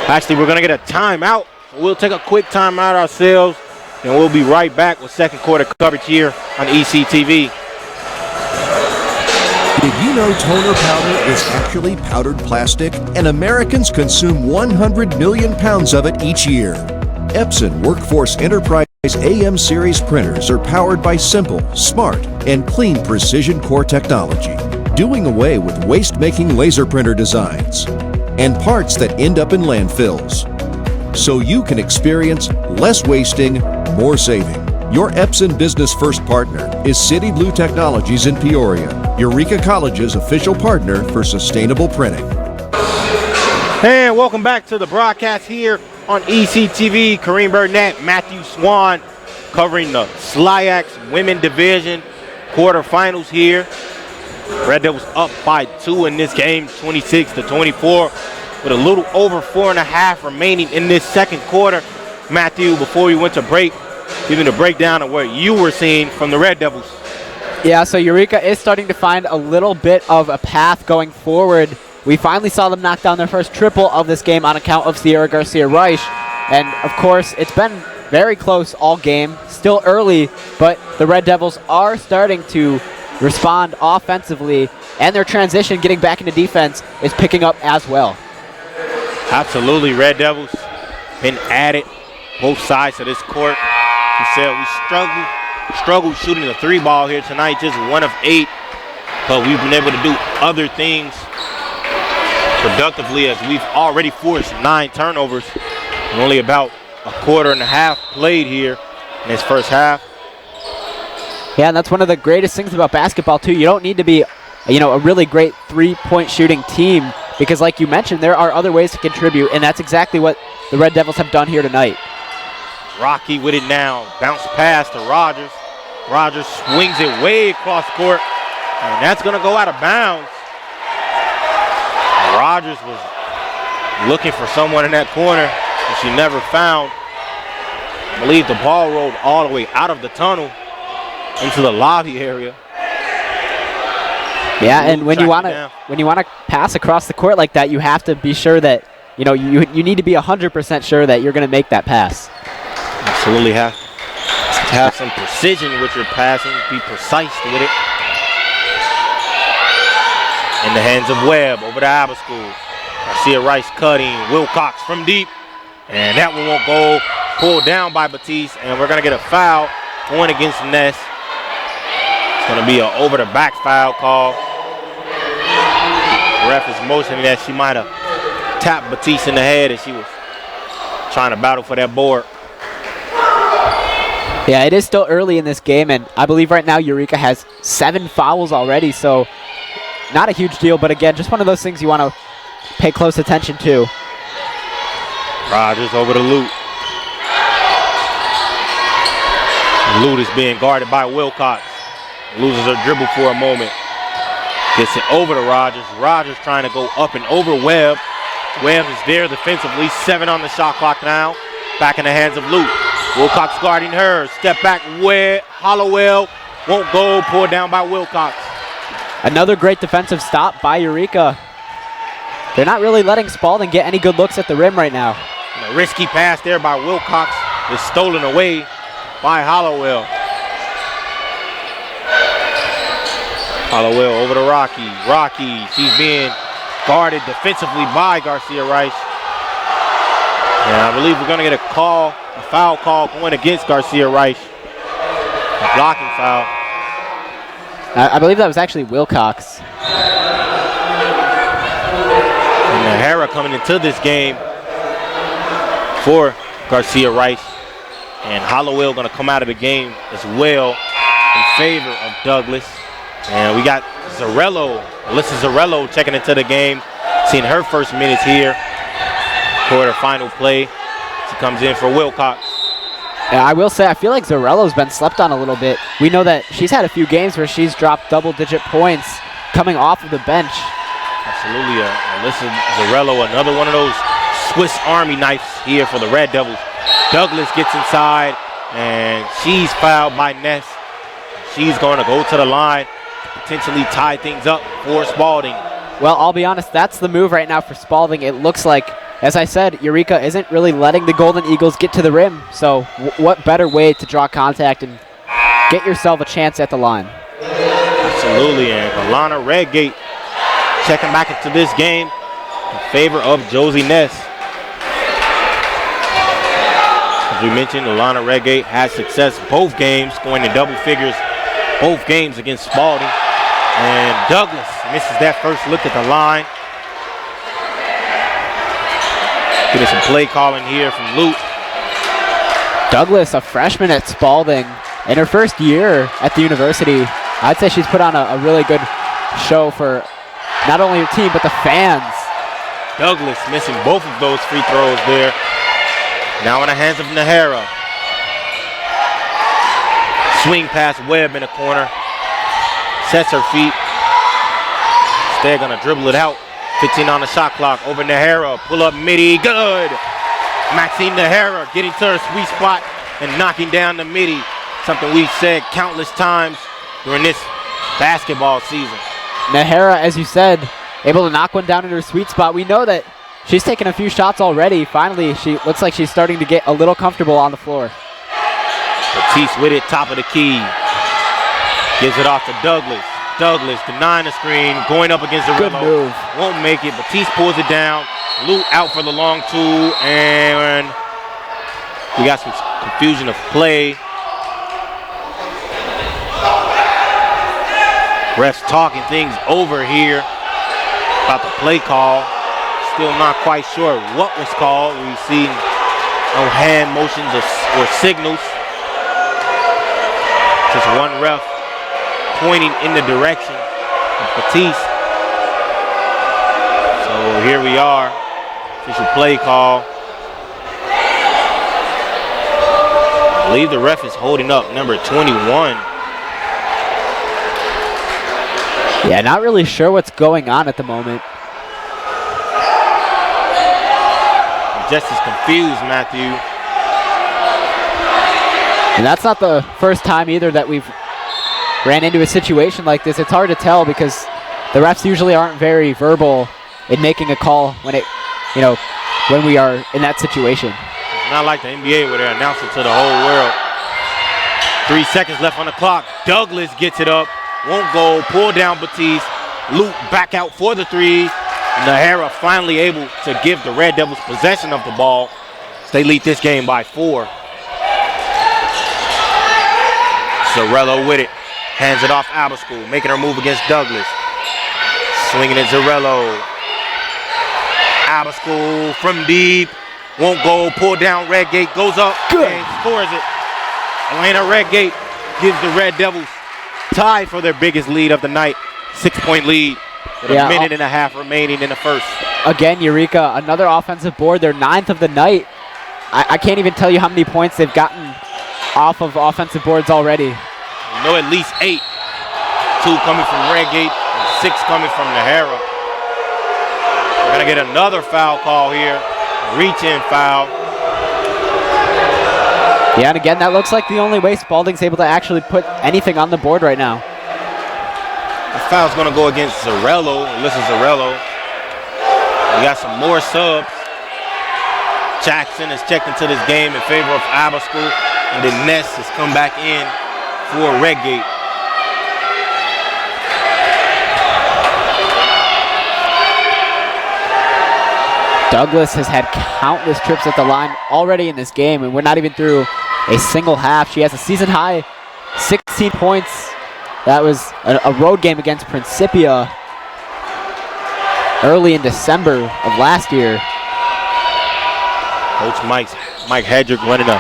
Actually, we're going to get a timeout. We'll take a quick timeout ourselves, and we'll be right back with second quarter coverage here on ECTV. Did you know toner powder is actually powdered plastic, and Americans consume 100 million pounds of it each year? Epson Workforce Enterprise AM series printers are powered by simple, smart, and clean precision core technology, doing away with waste-making laser printer designs and parts that end up in landfills, so you can experience less wasting, more saving. Your Epson Business First partner is City Blue Technologies in Peoria, Eureka College's official partner for sustainable printing. And welcome back to the broadcast here on ECTV. Kareem Burnett, Matthew Swan covering the SLIAC Women Division quarterfinals here. Red Devils up by 2 in this game, 26-24, with a little over 4.5 remaining in this second quarter. Matthew, before we went to break, giving a breakdown of what you were seeing from the Red Devils. Yeah, so Eureka is starting to find a little bit of a path going forward. We finally saw them knock down their first triple of this game on account of Sierra Garcia Reich. And, of course, it's been very close all game. Still early, but the Red Devils are starting to respond offensively, and their transition getting back into defense is picking up as well. Absolutely, Red Devils been at it both sides of this court. You said we struggled shooting the 3 ball here tonight, just 1 of 8, but we've been able to do other things productively as we've already forced 9 turnovers and only about a quarter and a half played here in this first half. Yeah, and that's one of the greatest things about basketball, too. You don't need to be, a really great three-point shooting team because, like you mentioned, there are other ways to contribute, and that's exactly what the Red Devils have done here tonight. Rocky with it now. Bounce pass to Rogers. Rogers swings it way across court, and that's going to go out of bounds. Rogers was looking for someone in that corner that she never found. I believe the ball rolled all the way out of the tunnel into the lobby area. Yeah, and when you want to pass across the court like that, you have to be sure that you need to be 100% sure that you're going to make that pass. Absolutely have to have some precision with your passing, be precise with it. In the hands of Webb over to Abascal. Garcia Rice cutting, Wilcox from deep, and that one won't go. Pulled down by Batiste, and we're going to get a foul going against Ness. It's going to be an over-the-back foul call. ref is motioning that she might have tapped Batiste in the head as she was trying to battle for that board. Yeah, it is still early in this game, and I believe right now Eureka has 7 fouls already, so not a huge deal, but again, just one of those things you want to pay close attention to. Rogers over to Lute. Lute is being guarded by Wilcox. Loses her dribble for a moment. Gets it over to Rogers. Rogers trying to go up and over Webb. Webb is there defensively. 7 on the shot clock now. Back in the hands of Lute. Wilcox guarding her. Step back. Webb. Hollowell won't go. Pulled down by Wilcox. Another great defensive stop by Eureka. They're not really letting Spalding get any good looks at the rim right now. And a risky pass there by Wilcox is stolen away by Hollowell. Hollowell over to Rocky. Rocky, she's being guarded defensively by Garcia Rice. And I believe we're going to get a foul call going against Garcia Rice. A blocking foul. I believe that was actually Wilcox. And Nahara coming into this game for Garcia Rice. And Hollowell going to come out of the game as well in favor of Douglas. And we got Zarello, Alyssa Zarello checking into the game. Seeing her first minutes here. Quarterfinal play. She comes in for Wilcox. Yeah, I will say, I feel like Zarello's been slept on a little bit. We know that she's had a few games where she's dropped double-digit points coming off of the bench. Absolutely, Alyssa Zarello, another one of those Swiss Army knives here for the Red Devils. Douglas gets inside, and she's fouled by Ness. She's going to go to the line to potentially tie things up for Spalding. Well, I'll be honest, that's the move right now for Spalding. It looks like, as I said, Eureka isn't really letting the Golden Eagles get to the rim. So what better way to draw contact and get yourself a chance at the line? Absolutely, and Alana Redgate checking back into this game in favor of Josie Ness. As we mentioned, Alana Redgate had success both games, going in double figures both games against Spalding. And Douglas misses that first look at the line. Getting some play calling here from Lute. Douglas, a freshman at Spalding, in her first year at the university. I'd say she's put on a really good show for not only her team, but the fans. Douglas missing both of those free throws there. Now in the hands of Nahara. Swing pass Webb in the corner. Sets her feet. They're going to dribble it out. 15 on the shot clock. Over Nahara. Pull up midi. Good. Maxine Nahara getting to her sweet spot and knocking down the midi. Something we've said countless times during this basketball season. Nahara, as you said, able to knock one down in her sweet spot. We know that she's taken a few shots already. Finally, she looks like she's starting to get a little comfortable on the floor. Batiste with it, top of the key. Gives it off to Douglas. Douglas denying the screen, going up against the Good move. Won't make it. Batiste pulls it down. Lute out for the long two, and we got some confusion of play. Refs talking things over here about the play call. Still not quite sure what was called. We've seen no hand motions or signals. Just one ref pointing in the direction of Batiste. So here we are. Official play call. I believe the ref is holding up number 21. Yeah, not really sure what's going on at the moment. I'm just as confused, Matthew. And that's not the first time either that we've ran into a situation like this. It's hard to tell because the refs usually aren't very verbal in making a call when when we are in that situation. It's not like the NBA where they announce it to the whole world. 3 seconds left on the clock. Douglas gets it up. Won't go. Pull down Batiste. Lute back out for the three. Nahara finally able to give the Red Devils possession of the ball. They lead this game by 4. Zarello with it. Hands it off Abascool, making her move against Douglas. Swinging at Zarello. Abascal from deep. Won't go. Pull down Redgate. Goes up and scores it. Elena Redgate gives the Red Devils tie for their biggest lead of the night. 6-point lead with a minute and a half remaining in the first. Again, Eureka, another offensive board. They're 9th of the night. I can't even tell you how many points they've gotten off of offensive boards already. You know, at least 8. 2 coming from Redgate and 6 coming from Nahara. We're going to get another foul call here. Reach-in foul. Yeah, and again, that looks like the only way Spalding's able to actually put anything on the board right now. The foul's going to go against Zarello. Alyssa Zarello. We got some more subs. Jackson has checked into this game in favor of Abascal, and then Ness has come back in for Redgate. Douglas has had countless trips at the line already in this game, and we're not even through a single half. She has a season high 16 points. That was a road game against Principia early in December of last year. Coach Mike Hedrick running a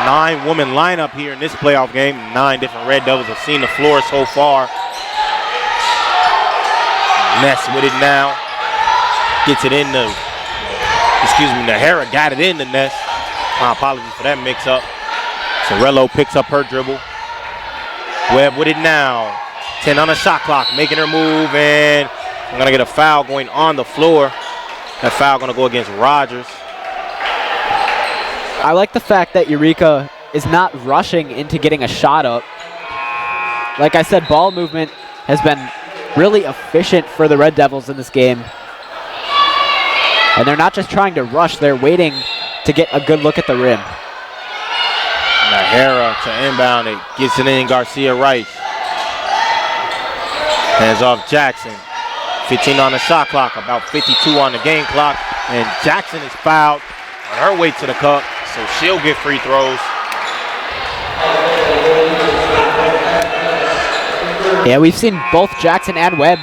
9-woman lineup here in this playoff game. 9 different Red Devils have seen the floor so far. Ness with it now. Gets it in the, Nahara got it in the Ness. My apologies for that mix-up. Zarello picks up her dribble. Webb with it now. 10 on the shot clock, making her move, and I'm going to get a foul going on the floor. That foul going to go against Rogers. I like the fact that Eureka is not rushing into getting a shot up. Like I said, ball movement has been really efficient for the Red Devils in this game. And they're not just trying to rush, they're waiting to get a good look at the rim. Nahara to inbound it, gets it in Garcia Rice. Hands off Jackson. 15 on the shot clock, about 52 on the game clock. And Jackson is fouled on her way to the cup, so she'll get free throws. Yeah, we've seen both Jackson and Webb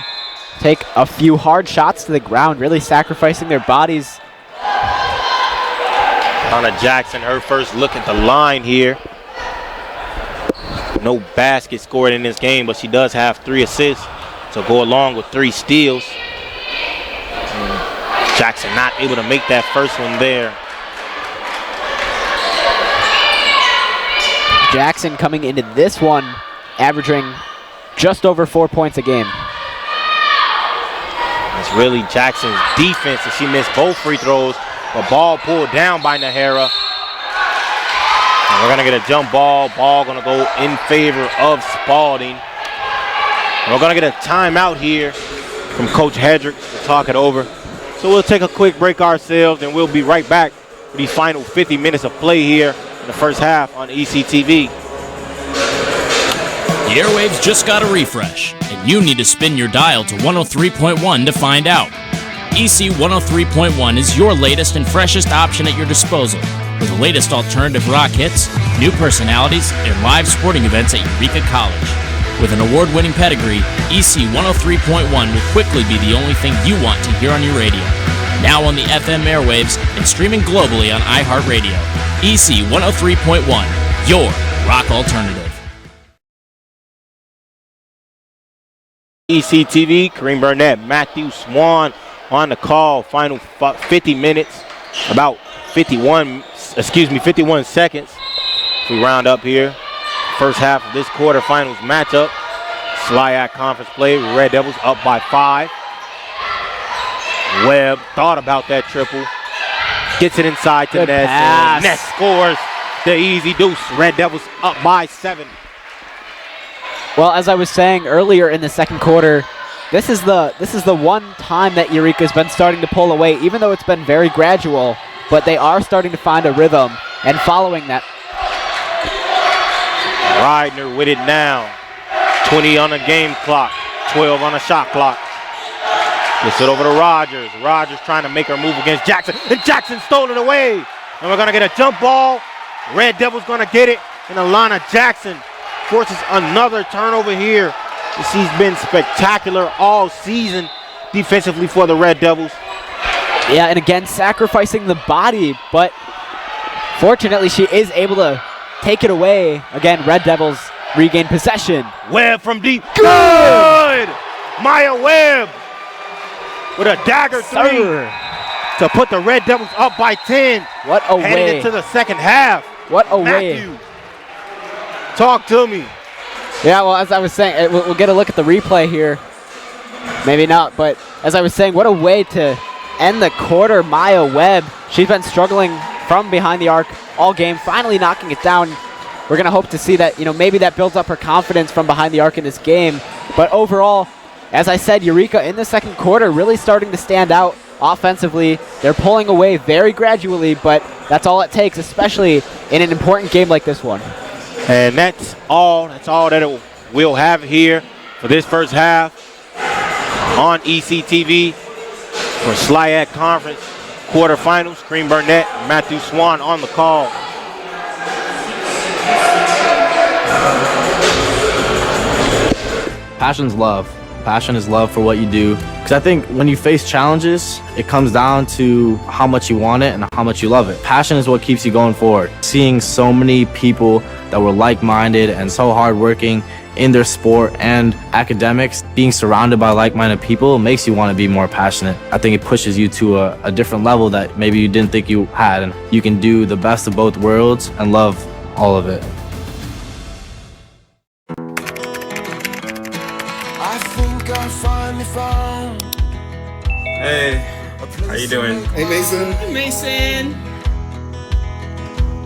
take a few hard shots to the ground, really sacrificing their bodies. Donna Jackson, her first look at the line here. No basket scored in this game, but she does have 3 assists to go along with 3 steals. Jackson not able to make that first one there. Jackson coming into this one, averaging just over 4 points a game. It's really Jackson's defense, and she missed both free throws. The ball pulled down by Nahara. And we're going to get a jump ball. Ball going to go in favor of Spalding. And we're going to get a timeout here from Coach Hedrick to talk it over. So we'll take a quick break ourselves, and we'll be right back for these final 50 minutes of play here in the first half on ECTV. The airwaves just got a refresh, and you need to spin your dial to 103.1 to find out. EC 103.1 is your latest and freshest option at your disposal, with the latest alternative rock hits, new personalities, and live sporting events at Eureka College. With an award-winning pedigree, EC 103.1 will quickly be the only thing you want to hear on your radio. Now on the FM airwaves and streaming globally on iHeartRadio. EC 103.1, your rock alternative. ECTV, Kareem Burnett, Matthew Swan on the call. Final 50 minutes, about 51 seconds. If we round up here, first half of this quarterfinals matchup. SLIAC conference play, Red Devils up by 5. Webb thought about that triple. Gets it inside to Ness. And Ness scores the easy deuce. Red Devils up by 7. Well, as I was saying earlier in the second quarter, this is the one time that Eureka's been starting to pull away, even though it's been very gradual, but they are starting to find a rhythm and following that. Ridner with it now. 20 on the game clock, 12 on the shot clock. Gets it over to Rogers. Rogers trying to make her move against Jackson, and Jackson stole it away. And we're going to get a jump ball. Red Devils going to get it, and Alana Jackson forces another turnover here. She's been spectacular all season defensively for the Red Devils. Yeah, and again, sacrificing the body, but fortunately she is able to take it away. Again, Red Devils regain possession. Webb from deep. Good! Maya Webb with a dagger three to put the Red Devils up by 10. What a heading way. into the second half. What a Matthew, way. talk to me. Yeah, well, as I was saying, we'll get a look at the replay here. Maybe not, but as I was saying, what a way to end the quarter. Maya Webb, she's been struggling from behind the arc all game, finally knocking it down. We're going to hope to see that, maybe that builds up her confidence from behind the arc in this game. But overall, as I said, Eureka in the second quarter really starting to stand out offensively. They're pulling away very gradually, but that's all it takes, especially in an important game like this one. And that's all that we'll have here for this first half on ECTV for SLIAC Conference Quarterfinals. Cream Burnett, Matthew Swan on the call. Passion's love. Passion is love for what you do. Because I think when you face challenges, it comes down to how much you want it and how much you love it. Passion is what keeps you going forward. Seeing so many people that were like-minded and so hardworking in their sport and academics, being surrounded by like-minded people makes you want to be more passionate. I think it pushes you to a different level that maybe you didn't think you had, and you can do the best of both worlds and love all of it. Hey, how you doing? Hey, Mason. Hey, Mason.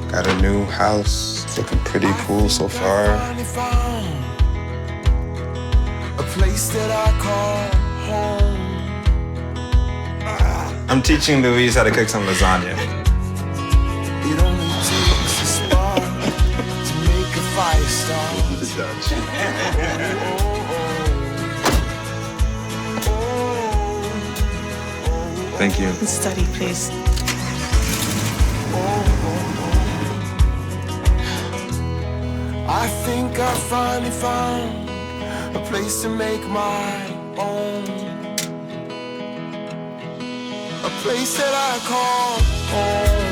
Got a new house. It's looking pretty cool so far. A place that I call home. I'm teaching Louise how to cook some lasagna. It only takes a spark to make a fire start. Thank you. Study, please. I think I finally found a place to make my own. A place that I call home.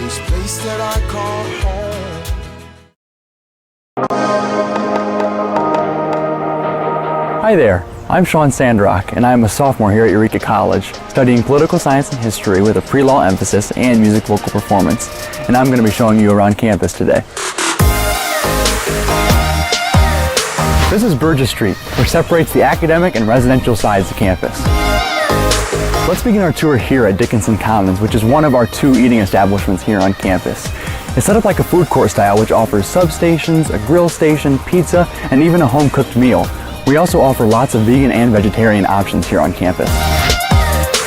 This place that I call home. Hi there. I'm Sean Sandrock, and I'm a sophomore here at Eureka College, studying political science and history with a pre-law emphasis and music vocal performance. And I'm going to be showing you around campus today. This is Burgess Street, which separates the academic and residential sides of campus. Let's begin our tour here at Dickinson Commons, which is one of our 2 eating establishments here on campus. It's set up like a food court style, which offers substations, a grill station, pizza, and even a home-cooked meal. We also offer lots of vegan and vegetarian options here on campus.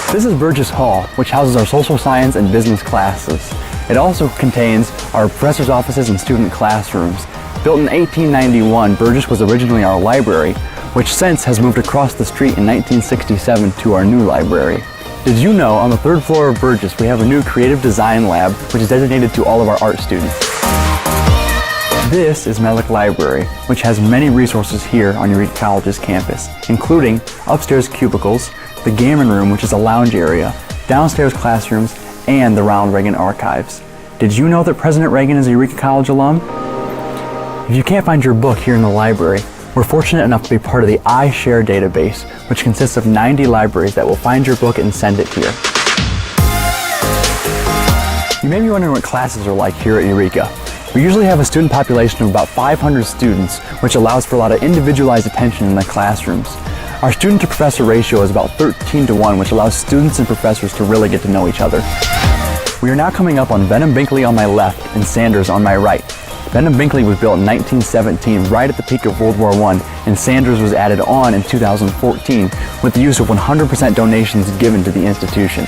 This is Burgess Hall, which houses our social science and business classes. It also contains our professors' offices and student classrooms. Built in 1891, Burgess was originally our library, which since has moved across the street in 1967 to our new library. Did you know on the 3rd floor of Burgess we have a new creative design lab, which is designated to all of our art students? This is Mellick Library, which has many resources here on Eureka College's campus, including upstairs cubicles, the Gammon Room, which is a lounge area, downstairs classrooms, and the Ronald Reagan Archives. Did you know that President Reagan is a Eureka College alum? If you can't find your book here in the library, we're fortunate enough to be part of the iShare database, which consists of 90 libraries that will find your book and send it here. You may be wondering what classes are like here at Eureka. We usually have a student population of about 500 students, which allows for a lot of individualized attention in the classrooms. Our student-to-professor ratio is about 13:1, which allows students and professors to really get to know each other. We are now coming up on Benham Binkley on my left and Sanders on my right. Benham Binkley was built in 1917, right at the peak of World War I, and Sanders was added on in 2014 with the use of 100% donations given to the institution.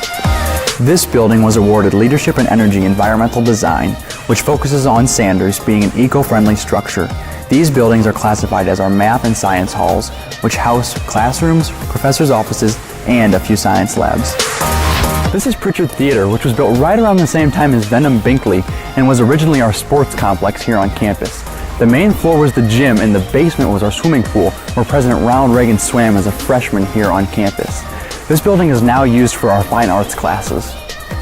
This building was awarded Leadership in Energy Environmental Design, which focuses on Sanders being an eco-friendly structure. These buildings are classified as our math and science halls, which house classrooms, professors' offices, and a few science labs. This is Pritchard Theater, which was built right around the same time as Benham Binkley and was originally our sports complex here on campus. The main floor was the gym and the basement was our swimming pool where President Ronald Reagan swam as a freshman here on campus. This building is now used for our fine arts classes.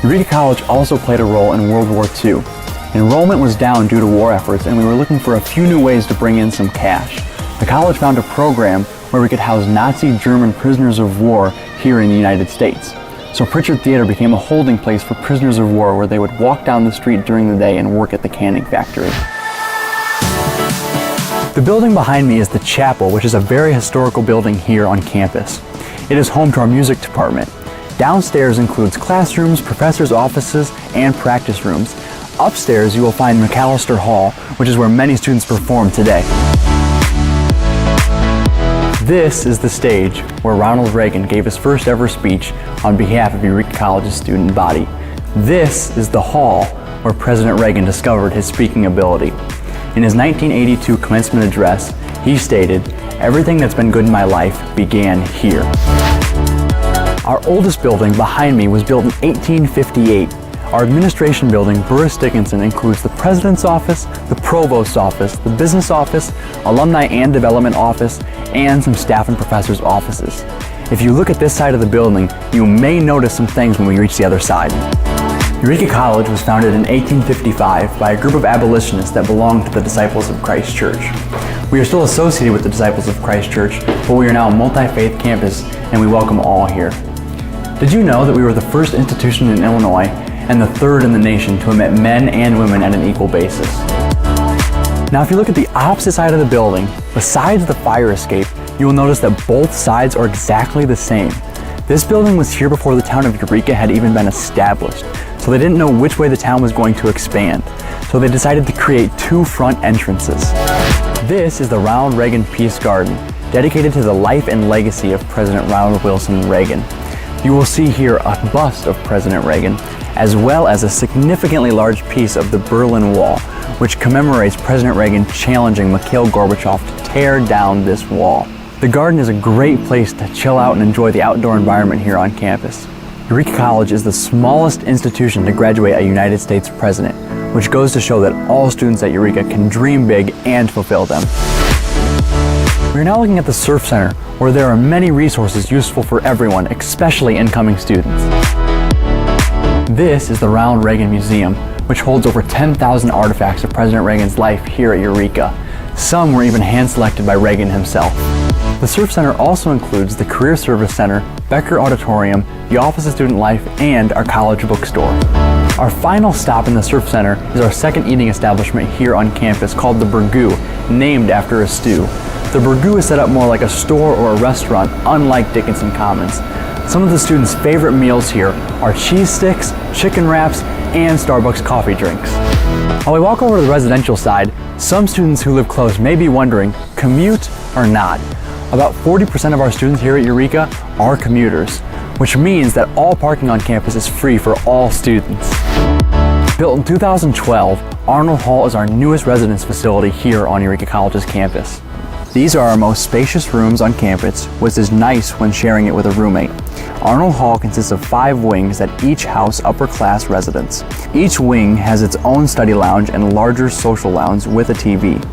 Eureka College also played a role in World War II. Enrollment was down due to war efforts and we were looking for a few new ways to bring in some cash. The college found a program where we could house Nazi German prisoners of war here in the United States. So Pritchard Theater became a holding place for prisoners of war where they would walk down the street during the day and work at the canning factory. The building behind me is the chapel, which is a very historical building here on campus. It is home to our music department. Downstairs includes classrooms, professors' offices, and practice rooms. Upstairs you will find McAllister Hall, which is where many students perform today. This is the stage where Ronald Reagan gave his first ever speech on behalf of Eureka College's student body. This is the hall where President Reagan discovered his speaking ability. In his 1982 commencement address, he stated, "Everything that's been good in my life began here." Our oldest building behind me was built in 1858. Our administration building, Burris Dickinson, includes the President's Office, the Provost's Office, the Business Office, Alumni and Development Office, and some staff and professors' offices. If you look at this side of the building, you may notice some things when we reach the other side. Eureka College was founded in 1855 by a group of abolitionists that belonged to the Disciples of Christ Church. We are still associated with the Disciples of Christ Church, but we are now a multi-faith campus and we welcome all here. Did you know that we were the first institution in Illinois and the third in the nation to admit men and women at an equal basis? Now if you look at the opposite side of the building, besides the fire escape, you will notice that both sides are exactly the same. This building was here before the town of Eureka had even been established, so they didn't know which way the town was going to expand. So they decided to create two front entrances. This is the Ronald Reagan Peace Garden, dedicated to the life and legacy of President Ronald Wilson Reagan. You will see here a bust of President Reagan, as well as a significantly large piece of the Berlin Wall, which commemorates President Reagan challenging Mikhail Gorbachev to tear down this wall. The garden is a great place to chill out and enjoy the outdoor environment here on campus. Eureka College is the smallest institution to graduate a United States president, which goes to show that all students at Eureka can dream big and fulfill them. We are now looking at the Surf Center, where there are many resources useful for everyone, especially incoming students. This is the Ronald Reagan Museum, which holds over 10,000 artifacts of President Reagan's life here at Eureka. Some were even hand-selected by Reagan himself. The Surf Center also includes the Career Service Center, Becker Auditorium, the Office of Student Life, and our college bookstore. Our final stop in the Surf Center is our second eating establishment here on campus called the Burgoo, named after a stew. The Burgoo is set up more like a store or a restaurant, unlike Dickinson Commons. Some of the students' favorite meals here are cheese sticks, chicken wraps, and Starbucks coffee drinks. While we walk over to the residential side, some students who live close may be wondering, commute or not? About 40% of our students here at Eureka are commuters, which means that all parking on campus is free for all students. Built in 2012, Arnold Hall is our newest residence facility here on Eureka College's campus. These are our most spacious rooms on campus, which is nice when sharing it with a roommate. Arnold Hall consists of 5 wings that each house upper-class residents. Each wing has its own study lounge and larger social lounge with a TV.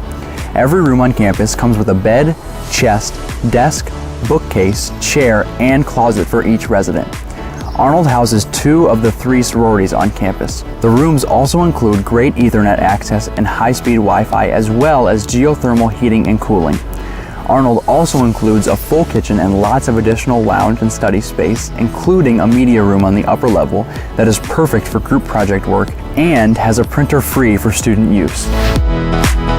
Every room on campus comes with a bed, chest, desk, bookcase, chair, and closet for each resident. Arnold houses 2 of the 3 sororities on campus. The rooms also include great Ethernet access and high-speed Wi-Fi, as well as geothermal heating and cooling. Arnold also includes a full kitchen and lots of additional lounge and study space, including a media room on the upper level that is perfect for group project work and has a printer free for student use.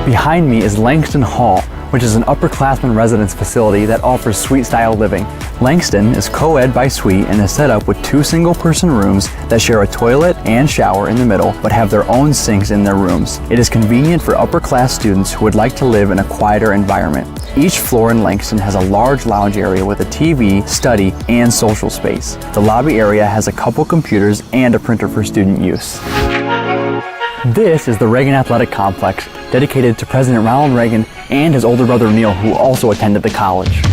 Behind me is Langston Hall, which is an upperclassmen residence facility that offers suite-style living. Langston is co-ed by suite and is set up with 2 single-person rooms that share a toilet and shower in the middle, but have their own sinks in their rooms. It is convenient for upper-class students who would like to live in a quieter environment. Each floor in Langston has a large lounge area with a TV, study, and social space. The lobby area has a couple computers and a printer for student use. This is the Reagan Athletic Complex, dedicated to President Ronald Reagan and his older brother Neil, who also attended the college.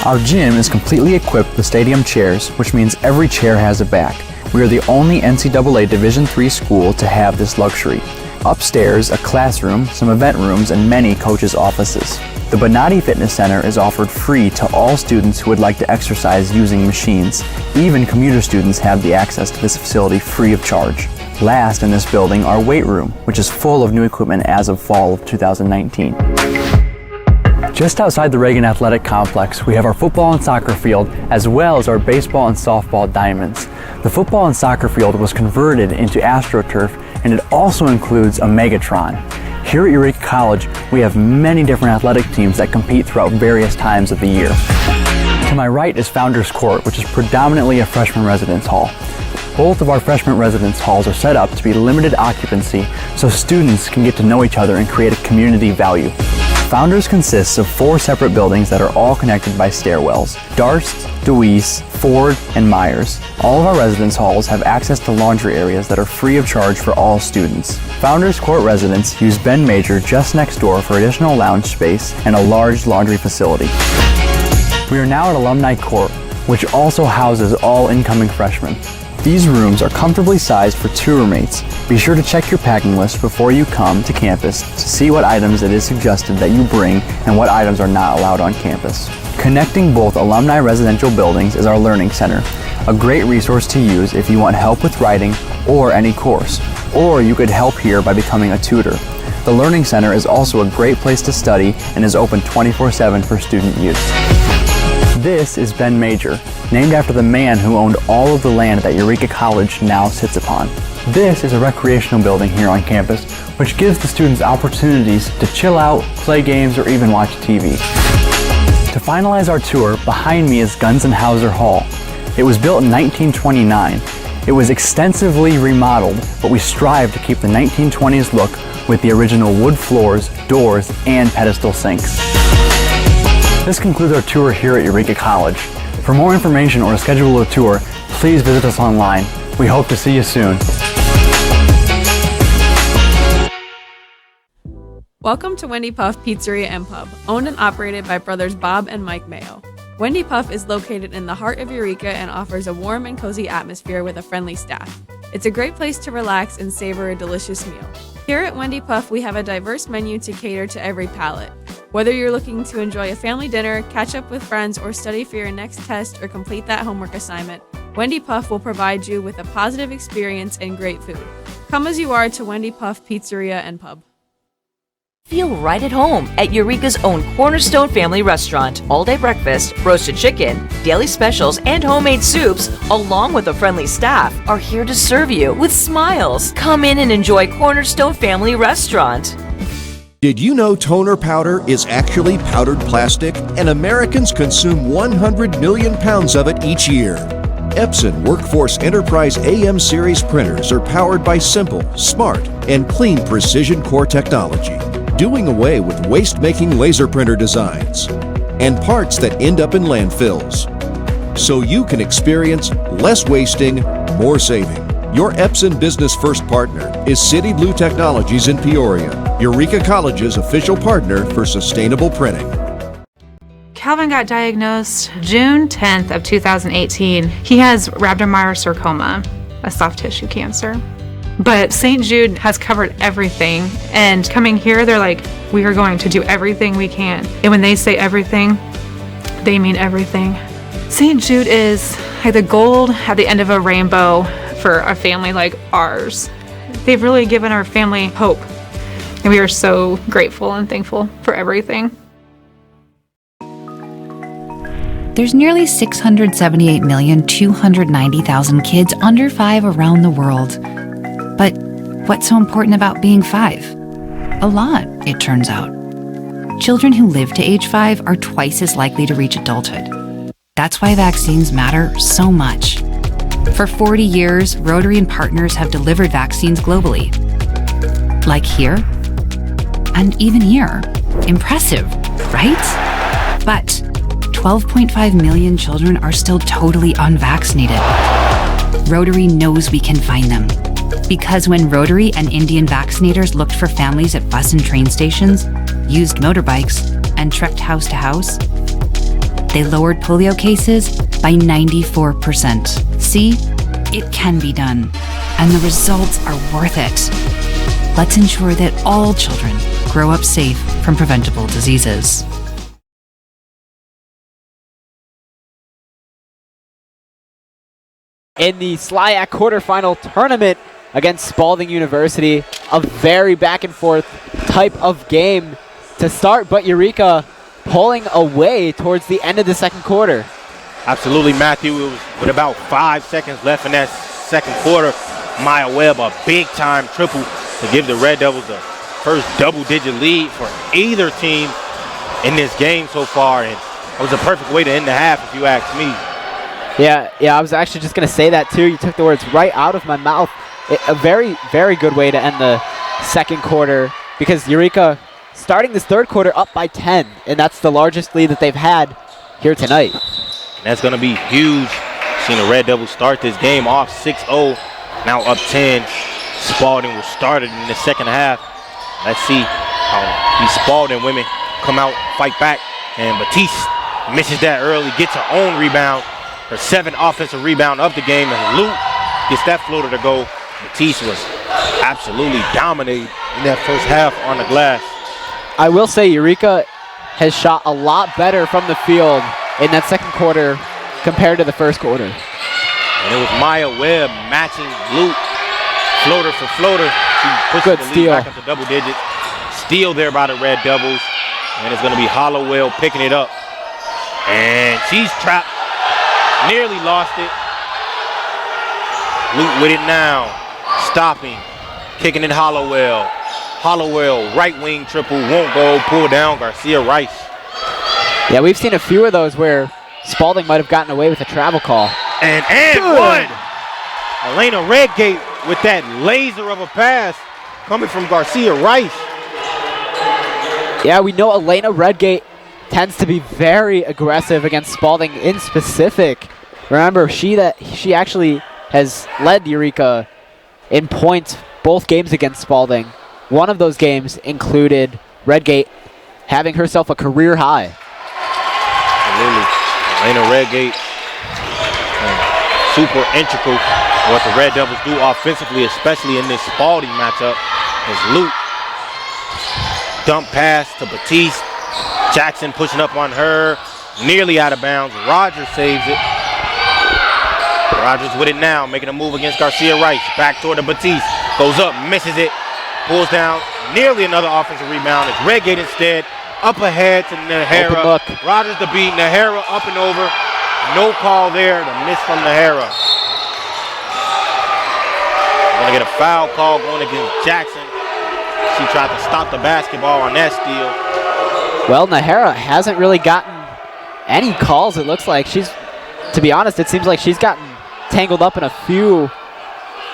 Our gym is completely equipped with stadium chairs, which means every chair has a back. We are the only NCAA Division III school to have this luxury. Upstairs, a classroom, some event rooms, and many coaches' offices. The Bonatti Fitness Center is offered free to all students who would like to exercise using machines. Even commuter students have the access to this facility free of charge. Last in this building, our weight room, which is full of new equipment as of fall of 2019. Just outside the Reagan Athletic Complex, we have our football and soccer field, as well as our baseball and softball diamonds. The football and soccer field was converted into AstroTurf, and it also includes a Megatron. Here at Eureka College, we have many different athletic teams that compete throughout various times of the year. To my right is Founders Court, which is predominantly a freshman residence hall. Both of our freshman residence halls are set up to be limited occupancy so students can get to know each other and create a community value. Founders consists of 4 separate buildings that are all connected by stairwells: Darst, DeWeese, Ford, and Myers. All of our residence halls have access to laundry areas that are free of charge for all students. Founders Court residents use Ben Major just next door for additional lounge space and a large laundry facility. We are now at Alumni Court, which also houses all incoming freshmen. These rooms are comfortably sized for 2 roommates. Be sure to check your packing list before you come to campus to see what items it is suggested that you bring and what items are not allowed on campus. Connecting both alumni residential buildings is our Learning Center, a great resource to use if you want help with writing or any course, or you could help here by becoming a tutor. The Learning Center is also a great place to study and is open 24/7 for student use. This is Ben Major, named after the man who owned all of the land that Eureka College now sits upon. This is a recreational building here on campus, which gives the students opportunities to chill out, play games, or even watch TV. To finalize our tour, behind me is Guns N' Hauser Hall. It was built in 1929. It was extensively remodeled, but we strive to keep the 1920s look with the original wood floors, doors, and pedestal sinks. This concludes our tour here at Eureka College. For more information or to schedule a tour, please visit us online. We hope to see you soon. Welcome to Wendy Puff Pizzeria and Pub, owned and operated by brothers Bob and Mike Mayo. Wendy Puff is located in the heart of Eureka and offers a warm and cozy atmosphere with a friendly staff. It's a great place to relax and savor a delicious meal. Here at Wendy Puff, we have a diverse menu to cater to every palate. Whether you're looking to enjoy a family dinner, catch up with friends, or study for your next test or complete that homework assignment, Wendy Puff will provide you with a positive experience and great food. Come as you are to Wendy Puff Pizzeria and Pub. Feel right at home at Eureka's own Cornerstone Family Restaurant. All-day breakfast, roasted chicken, daily specials, and homemade soups, along with a friendly staff, are here to serve you with smiles. Come in and enjoy Cornerstone Family Restaurant. Did you know toner powder is actually powdered plastic, and Americans consume 100 million pounds of it each year? Epson Workforce Enterprise AM series printers are powered by simple, smart, and clean precision core technology, doing away with waste-making laser printer designs and parts that end up in landfills, so you can experience less wasting, more saving. Your Epson Business First partner is City Blue Technologies in Peoria, Eureka College's official partner for sustainable printing. Calvin got diagnosed June 10th of 2018. He has rhabdomyosarcoma, a soft tissue cancer. But St. Jude has covered everything, and coming here, they're like, we are going to do everything we can. And when they say everything, they mean everything. St. Jude is like the gold at the end of a rainbow for a family like ours. They've really given our family hope, and we are so grateful and thankful for everything. There's nearly 678,290,000 kids under 5 around the world. But what's so important about being 5? A lot, it turns out. Children who live to age 5 are twice as likely to reach adulthood. That's why vaccines matter so much. For 40 years, Rotary and partners have delivered vaccines globally. Like here, and even here. Impressive, right? But 12.5 million children are still totally unvaccinated. Rotary knows we can find them. Because when Rotary and Indian vaccinators looked for families at bus and train stations, used motorbikes, and trekked house to house, they lowered polio cases by 94%. See, it can be done, and the results are worth it. Let's ensure that all children grow up safe from preventable diseases. In the SLIAC quarterfinal tournament against Spalding University, a very back and forth type of game to start, but Eureka pulling away towards the end of the second quarter. Absolutely, Matthew. It was with about 5 seconds left in that second quarter. Maya Webb, a big-time triple to give the Red Devils the first double-digit lead for either team in this game so far, and it was a perfect way to end the half, if you ask me. Yeah, I was actually just going to say that too. You took the words right out of my mouth. A very, very good way to end the second quarter, because Eureka starting this third quarter up by 10, and that's the largest lead that they've had here tonight. And that's going to be huge. Seeing the Red Devils start this game off 6-0, now up 10. Spalding was started in the second half. Let's see how these Spalding women come out, fight back, and Batiste misses that early, gets her own rebound, her 7th offensive rebound of the game, and Luke gets that floater to go. Batiste was absolutely dominating in that first half on the glass. I will say Eureka has shot a lot better from the field in that second quarter compared to the first quarter. And it was Maya Webb matching Luke floater for floater. She pushes the lead back up to double digits. Steal there by the Red Devils. And it's going to be Hollowell picking it up. And she's trapped. Nearly lost it. Luke with it now. Stopping. Kicking it Hollowell. Hollowell, right wing triple, won't go. Pull down Garcia Rice. Yeah, we've seen a few of those where Spalding might have gotten away with a travel call. And one. Elena Redgate with that laser of a pass coming from Garcia Rice. Yeah, we know Elena Redgate tends to be very aggressive against Spalding in specific. Remember, she actually has led Eureka in points both games against Spalding. One of those games included Redgate having herself a career high. Absolutely. Elena Redgate, super integral what the Red Devils do offensively, especially in this Spalding matchup, is Luke. Dump pass to Batiste. Jackson pushing up on her, nearly out of bounds. Rogers saves it. Rogers with it now, making a move against Garcia Rice. Back toward the Batiste. Goes up, misses it. Pulls down, nearly another offensive rebound. It's Redgate instead. Up ahead to Nahara. Rogers to beat. Nahara up and over. No call there. The miss from Nahara. We're going to get a foul call going against Jackson. She tried to stop the basketball on that steal. Well, Nahara hasn't really gotten any calls, it looks like. To be honest, it seems like she's gotten tangled up in a few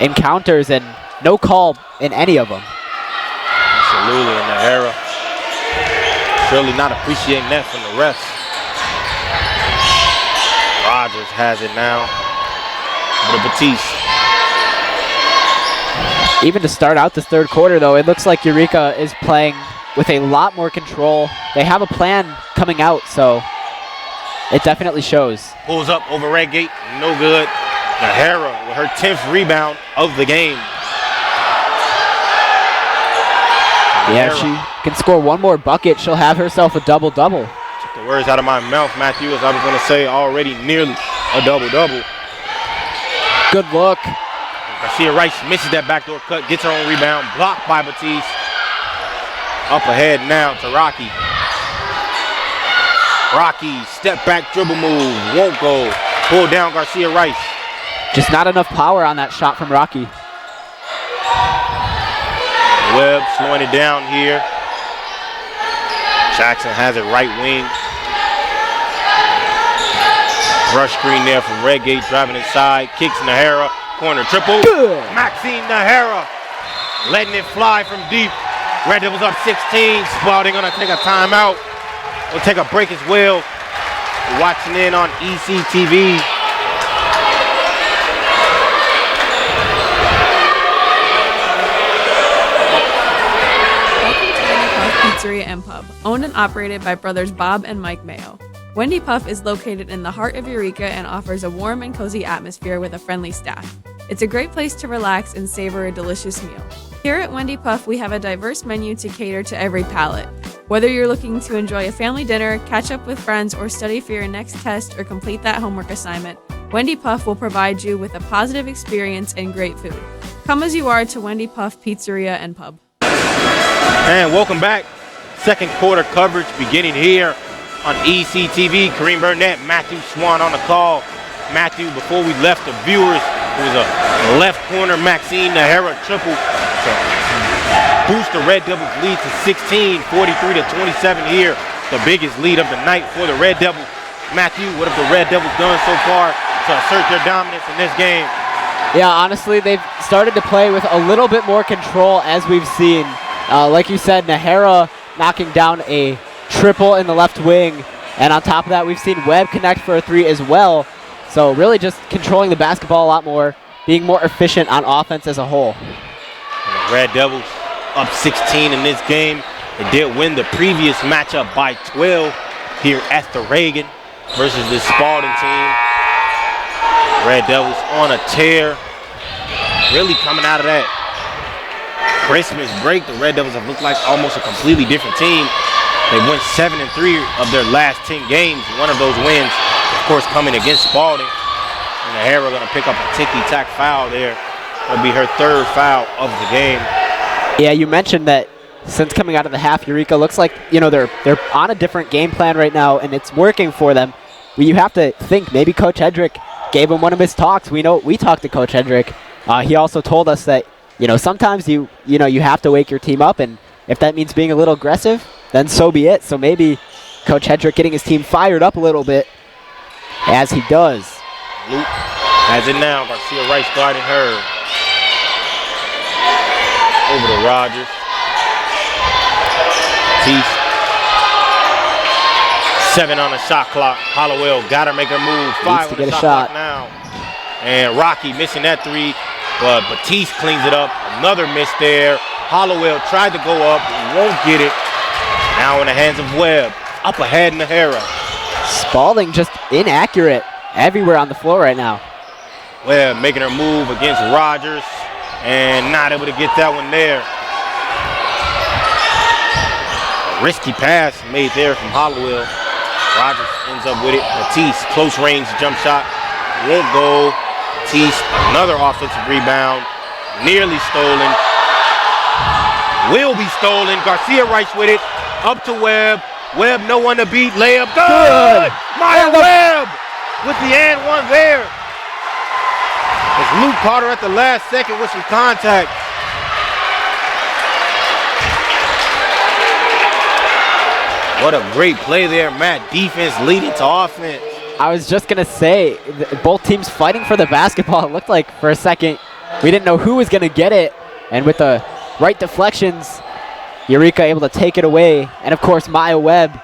encounters and no call in any of them. Absolutely, and Nahara surely not appreciating that from the refs. Rogers has it now with Batiste. Even to start out this third quarter, though, it looks like Eureka is playing with a lot more control. They have a plan coming out, so it definitely shows. Pulls up over Redgate, no good. Nahara with her 10th rebound of the game. Yeah, if she can score one more bucket, she'll have herself a double-double. Took the words out of my mouth, Matthew, as I was going to say, already nearly a double-double. Good look. Garcia Rice misses that backdoor cut, gets her own rebound, blocked by Batiste. Up ahead now to Rocky. Rocky, step back dribble move, won't go. Pull down Garcia Rice. Just not enough power on that shot from Rocky. Webb slowing it down here. Jackson has it right wing. Rush screen there from Redgate, driving inside, kicks Nahara, corner triple. Good. Maxine Nahara letting it fly from deep. Red Devils up 16. Spalding gonna take a timeout. We'll take a break as well. You're watching in on ECTV. Pizzeria and Pub, owned and operated by brothers Bob and Mike Mayo. Wendy Puff is located in the heart of Eureka and offers a warm and cozy atmosphere with a friendly staff. It's a great place to relax and savor a delicious meal. Here at Wendy Puff, we have a diverse menu to cater to every palate. Whether you're looking to enjoy a family dinner, catch up with friends, or study for your next test or complete that homework assignment, Wendy Puff will provide you with a positive experience and great food. Come as you are to Wendy Puff Pizzeria and Pub. And welcome back. Second quarter coverage beginning here on ECTV. Kareem Burnett, Matthew Swan on the call. Matthew, before we left the viewers, it was a left corner Maxine Nahara triple to boost the Red Devils lead to 16, 43-27 here. The biggest lead of the night for the Red Devils. Matthew, what have the Red Devils done so far to assert their dominance in this game? Yeah, honestly, they've started to play with a little bit more control as we've seen. Like you said, Nahara knocking down a triple in the left wing. And on top of that, we've seen Webb connect for a three as well. So really just controlling the basketball a lot more, being more efficient on offense as a whole. And the Red Devils up 16 in this game. They did win the previous matchup by 12 here at the Reagan versus the Spalding team. Red Devils on a tear, really coming out of that Christmas break. The Red Devils have looked like almost a completely different team. They won 7-3 of their last 10 games. One of those wins, of course, coming against Spalding. And Nahara going to pick up a ticky-tack foul there. That'll be her third foul of the game. Yeah, you mentioned that since coming out of the half, Eureka looks like, you know, they're on a different game plan right now, and it's working for them. But you have to think maybe Coach Hedrick gave him one of his talks. We talked to Coach Hedrick. He also told us that, you know, sometimes you have to wake your team up, and if that means being a little aggressive, then so be it. So maybe Coach Hedrick getting his team fired up a little bit, as he does. Luke has it now. Garcia Rice guarding her. Over to Rogers. Teeth. 7 on the shot clock. Hollowell got to make her move. 5 on the shot clock now. And Rocky missing that three, but Batiste cleans it up. Another miss there. Hollowell tried to go up, won't get it. Now in the hands of Webb. Up ahead in Nahara. Spalding just inaccurate everywhere on the floor right now. Webb making her move against Rogers and not able to get that one there. A risky pass made there from Hollowell. Rogers ends up with it. Batiste, close range jump shot. Won't go. Batiste, another offensive rebound. Nearly stolen. Will be stolen. Garcia Rice with it. Up to Webb. Webb, no one to beat. Layup. Good! Maya Webb with the and one there. As Luke caught her at the last second with some contact. What a great play there, Matt. Defense leading to offense. I was just going to say, both teams fighting for the basketball. It looked like for a second we didn't know who was going to get it. And with the right deflections, Eureka able to take it away. And, of course, Maya Webb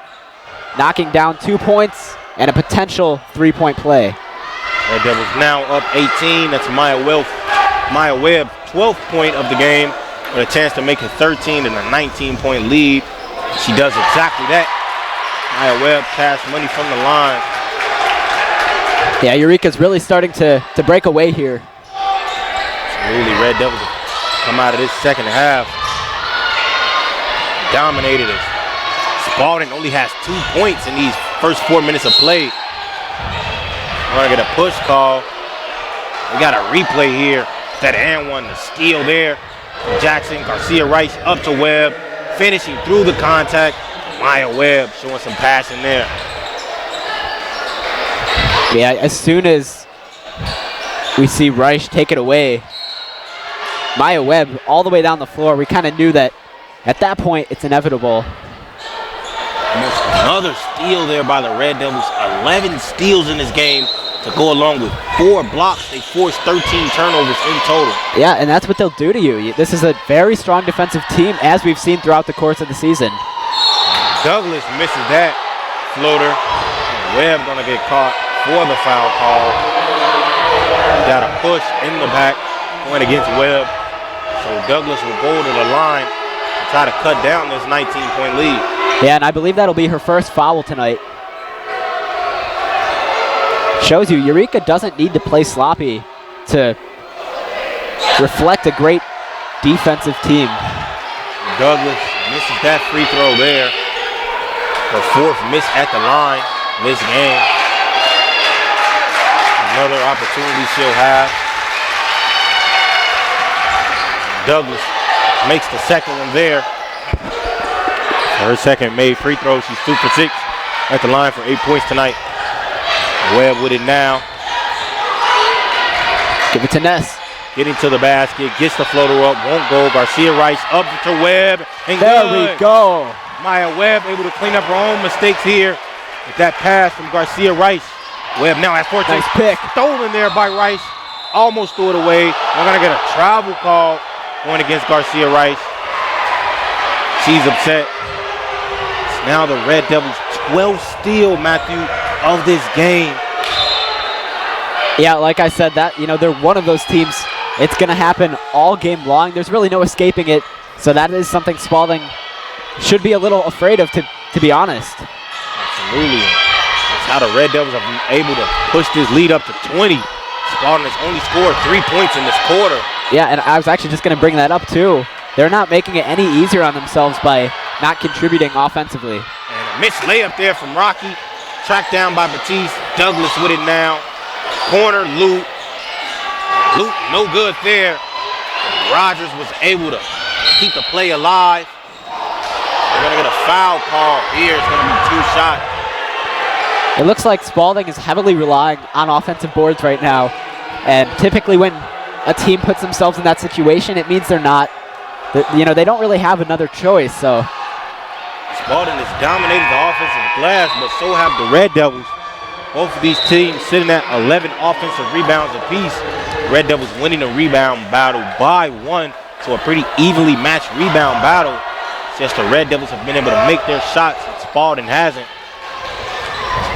knocking down 2 points and a potential three-point play. Red Devils now up 18. That's Maya Webb, 12th point of the game, with a chance to make it 13 and a 19-point lead. She does exactly that. Maya Webb pass money from the line. Yeah, Eureka's really starting to break away here. Absolutely, Red Devils come out of this second half. Dominated it. Spalding only has 2 points in these first 4 minutes of play. We're gonna get a push call. We got a replay here. That and one, the steal there. Jackson, Garcia Rice up to Webb. Finishing through the contact. Maya Webb showing some passion there. Yeah, as soon as we see Rice take it away, Maya Webb all the way down the floor, we kind of knew that at that point it's inevitable. Another steal there by the Red Devils. 11 steals in this game to go along with 4 blocks. They forced 13 turnovers in total. Yeah, and that's what they'll do to you. This is a very strong defensive team, as we've seen throughout the course of the season. Douglas misses that floater. Webb gonna get caught for the foul call. Got a push in the back, going against Webb. So Douglas will go to the line to try to cut down this 19-point lead. Yeah, and I believe that'll be her first foul tonight. Shows you Eureka doesn't need to play sloppy to reflect a great defensive team. Douglas misses that free throw there. The fourth miss at the line this game. Another opportunity she'll have. Douglas makes the second one there. Her second made free throw. She's 2 for 6 at the line for 8 points tonight. Webb with it now. Give it to Ness. Getting to the basket, gets the floater up, won't go. Garcia Rice up to Webb, and there good. We go. Maya Webb able to clean up her own mistakes here with that pass from Garcia Rice. Webb now has 14. Nice pick. Stolen there by Rice. Almost threw it away. We're going to get a travel call going against Garcia Rice. She's upset. It's now the Red Devils' 12th steal, Matthew, of this game. Yeah, like I said, that they're one of those teams. It's going to happen all game long. There's really no escaping it. So that is something Spalding should be a little afraid of, to be honest. Absolutely. That's how the Red Devils have been able to push this lead up to 20. Spalding has only scored 3 points in this quarter. Yeah, and I was actually just going to bring that up too. They're not making it any easier on themselves by not contributing offensively. And a missed layup there from Rocky. Tracked down by Batiste. Douglas with it now. Corner, Luke. Luke, no good there. And Rogers was able to keep the play alive. They're going to get a foul call here. It's going to be 2 shots. It looks like Spalding is heavily relying on offensive boards right now. And typically when a team puts themselves in that situation, it means they're not, they don't really have another choice. So Spalding has dominated the offensive glass, but so have the Red Devils. Both of these teams sitting at 11 offensive rebounds apiece. Red Devils winning the rebound battle by 1, so a pretty evenly matched rebound battle. It's just the Red Devils have been able to make their shots, and Spalding hasn't.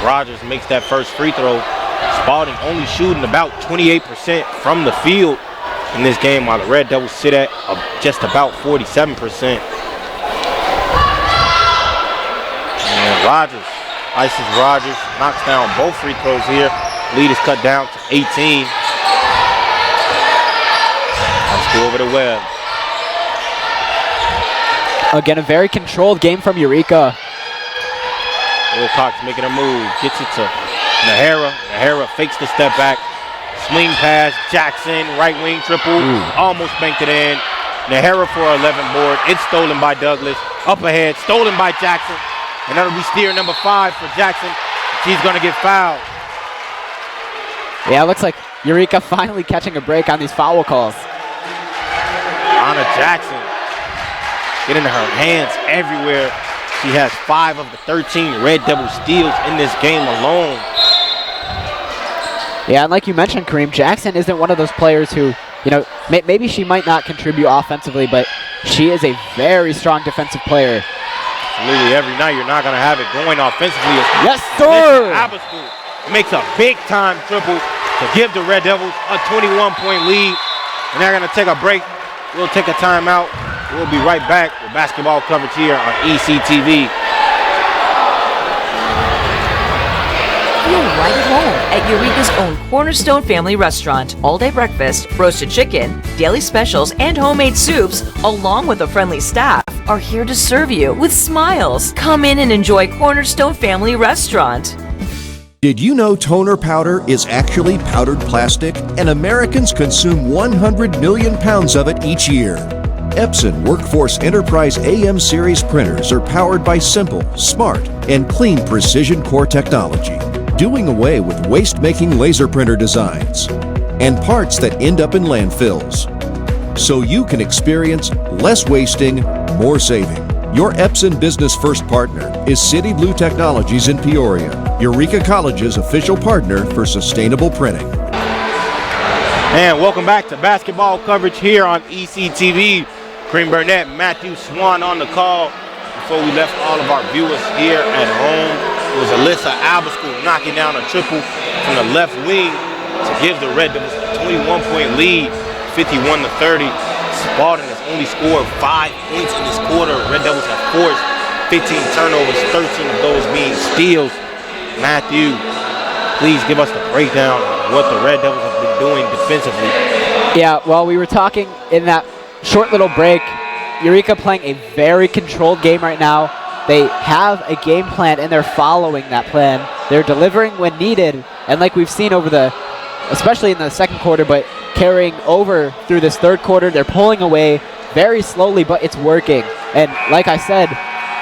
Rogers makes that first free throw. Spalding only shooting about 28% from the field in this game, while the Red Devils sit at just about 47%. And Rogers. Ices Rogers, knocks down both free throws here. Lead is cut down to 18. Let's go over to Webb. Again, a very controlled game from Eureka. Wilcox making a move, gets it to Nahara. Nahara fakes the step back. Swing pass, Jackson, right wing triple. Almost banked it in. Nahara for 11 board. It's stolen by Douglas. Up ahead, stolen by Jackson. And that'll be steer number 5 for Jackson. She's going to get fouled. Yeah, it looks like Eureka finally catching a break on these foul calls. Anna Jackson getting her hands everywhere. She has 5 of the 13 Red Devil steals in this game alone. Yeah, and like you mentioned, Kareem, Jackson isn't one of those players who, maybe she might not contribute offensively, but she is a very strong defensive player. Absolutely, every night you're not going to have it going offensively. Yes, sir! Abascal makes a big-time triple to give the Red Devils a 21-point lead. And they're going to take a break. We'll take a timeout. We'll be right back with basketball coverage here on ECTV. Feel right at home at Eureka's own Cornerstone Family Restaurant. All-day breakfast, roasted chicken, daily specials, and homemade soups, along with a friendly staff, are here to serve you with smiles. Come in and enjoy Cornerstone Family Restaurant. Did you know toner powder is actually powdered plastic, and Americans consume 100 million pounds of it each year? Epson Workforce Enterprise AM series printers are powered by simple, smart, and clean precision core technology, doing away with waste-making laser printer designs and parts that end up in landfills, so you can experience less wasting, more saving. Your Epson Business First partner is City Blue Technologies in Peoria, Eureka College's official partner for sustainable printing. And welcome back to basketball coverage here on ECTV. Kareem Burnett, Matthew Swan on the call. Before we left all of our viewers here at home, it was Alyssa Abascal knocking down a triple from the left wing to give the Red Devils a 21-point lead, 51-30. Spalding has only scored 5 points in this quarter. Red Devils have forced 15 turnovers, 13 of those being steals. Matthew, please give us the breakdown of what the Red Devils have been doing defensively. Yeah, well, we were talking in that short little break. Eureka playing a very controlled game right now. They have a game plan and they're following that plan. They're delivering when needed, and like we've seen especially in the second quarter, but carrying over through this third quarter, they're pulling away very slowly, but it's working. And like I said,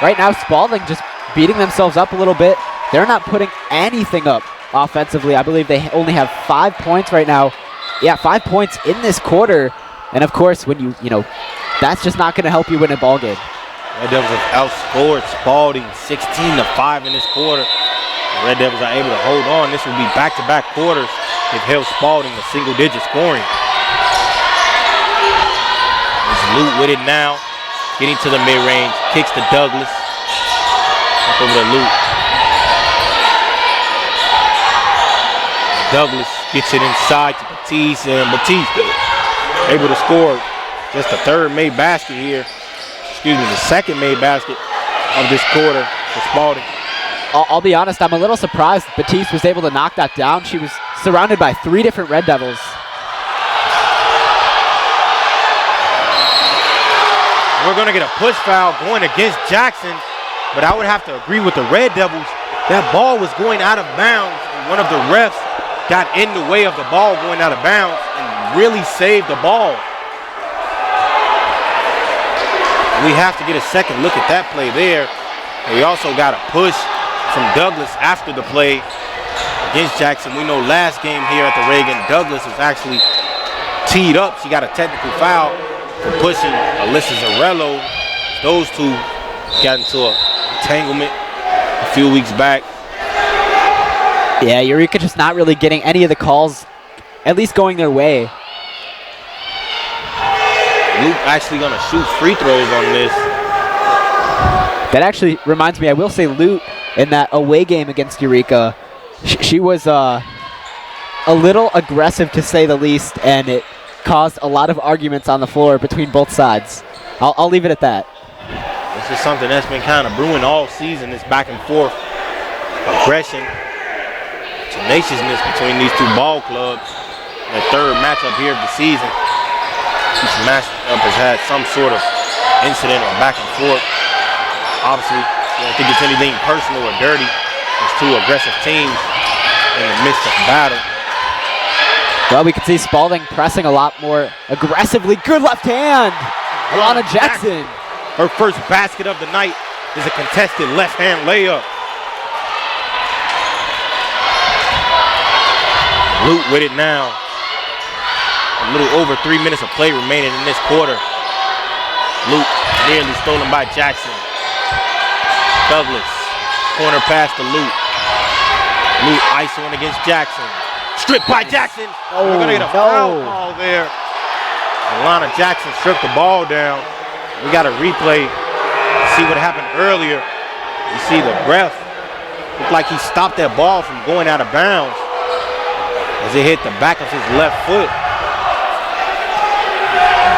right now Spalding just beating themselves up a little bit. They're not putting anything up offensively. I believe they only have 5 points right now. Yeah, 5 points in this quarter. And of course, when you that's just not going to help you win a ball game. Red Devils have outscored Spalding 16-5 in this quarter. The Red Devils are able to hold on. This will be back-to-back quarters. They've held Spalding to single-digit scoring. There's Lute with it now. Getting to the mid-range. Kicks to Douglas. Back over to Lute. Douglas gets it inside to Batiste, and Batiste able to score just the third made basket here. Excuse me, the second made basket of this quarter for Spalding. I'll be honest, I'm a little surprised Batiste was able to knock that down. She was surrounded by 3 different Red Devils. We're going to get a push foul going against Jackson, but I would have to agree with the Red Devils. That ball was going out of bounds, and one of the refs got in the way of the ball going out of bounds and really saved the ball. We have to get a second look at that play there. And we also got a push from Douglas after the play against Jackson. We know last game here at the Reagan, Douglas was actually teed up. She got a technical foul for pushing Alyssa Zarello. Those two got into an entanglement a few weeks back. Yeah, Eureka just not really getting any of the calls, at least going their way. Luke actually going to shoot free throws on this. That actually reminds me, I will say Lute in that away game against Eureka, she was a little aggressive to say the least, and it caused a lot of arguments on the floor between both sides. I'll leave it at that. This is something that's been kind of brewing all season, this back and forth aggression, tenaciousness between these two ball clubs. The third matchup here of the season. Each matchup has had some sort of incident or back and forth. Obviously, I don't think it's anything personal or dirty. It's two aggressive teams in the midst of battle. Well, we can see Spalding pressing a lot more aggressively. Good left hand. Alana Jackson. Her first basket of the night is a contested left hand layup. Lute with it now. A little over 3 minutes of play remaining in this quarter. Lute nearly stolen by Jackson. Douglas, corner pass to Lute. Lute isoing against Jackson. Stripped by Jackson. We're going to get a foul call there. Alana Jackson stripped the ball down. We got a replay to see what happened earlier. You see the ref looked like he stopped that ball from going out of bounds as it hit the back of his left foot.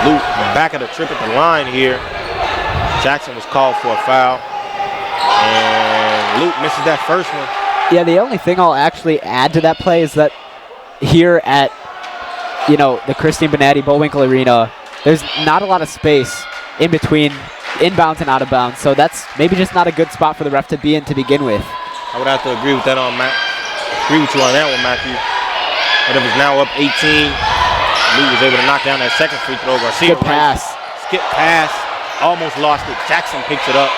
Lute back of the trip at the line here. Jackson was called for a foul. And Lute misses that first one. Yeah, the only thing I'll actually add to that play is that here at, the Christine Bonatti Bullwinkle Arena, there's not a lot of space in between inbounds and out of bounds. So that's maybe just not a good spot for the ref to be in to begin with. I would have to agree with that agree with you on that one, Matthew. But it was now up 18. Lute was able to knock down that second free throw. Garcia good pass. Skip pass. Almost lost it. Jackson picks it up.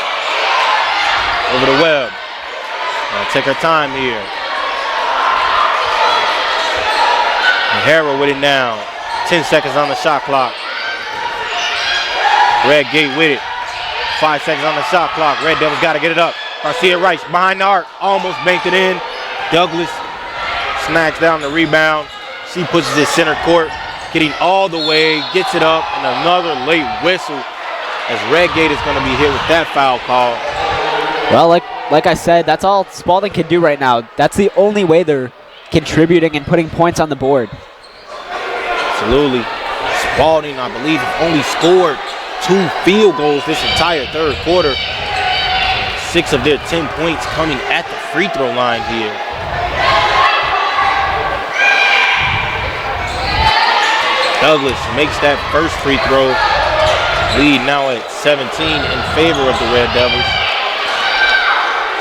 Over the web. Take her time here. O'Hara with it now. 10 seconds on the shot clock. Red Gate with it. 5 seconds on the shot clock. Red Devils got to get it up. Garcia Rice behind the arc. Almost banked it in. Douglas snags down the rebound. She pushes it center court. Getting all the way. Gets it up. And another late whistle as Red Gate is going to be hit with that foul call. Well, like I said, that's all Spalding can do right now. That's the only way they're contributing and putting points on the board. Absolutely. Spalding, I believe, only scored 2 field goals this entire third quarter. 6 of their 10 points coming at the free throw line here. Douglas makes that first free throw. Lead now at 17 in favor of the Red Devils.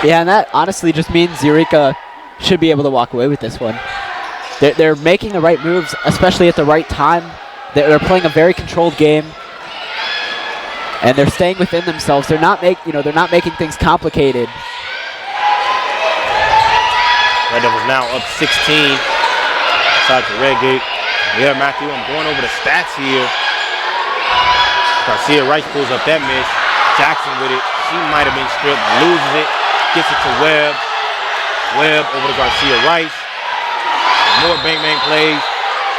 Yeah, and that honestly just means Eureka should be able to walk away with this one. They're making the right moves, especially at the right time. They're playing a very controlled game, and they're staying within themselves. They're not making things complicated. Red Devils now up 16 inside the red gate. Yeah, Matthew, I'm going over the stats here. Garcia Rice pulls up that miss. Jackson with it. She might have been stripped, loses it, gets it to Webb. Webb over to Garcia Rice. More bang-bang plays.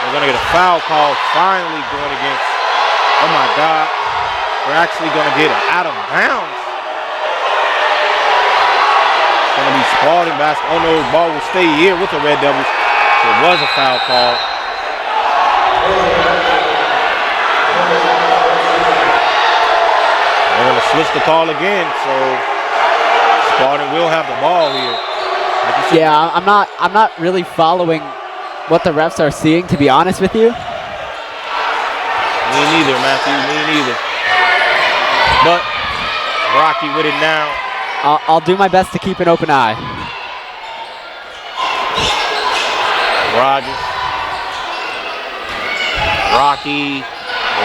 We're going to get a foul call finally going against, oh my God, we're actually going to get it out of bounds. It's going to be Spalding basket. Oh no, the ball will stay here with the Red Devils. So it was a foul call. They're going to switch the call again, so Spalding will have the ball here. Yeah, I'm not really following what the refs are seeing, to be honest with you. Me neither, Matthew. Me neither. But Rocky with it now. I'll do my best to keep an open eye. Rogers. Rocky.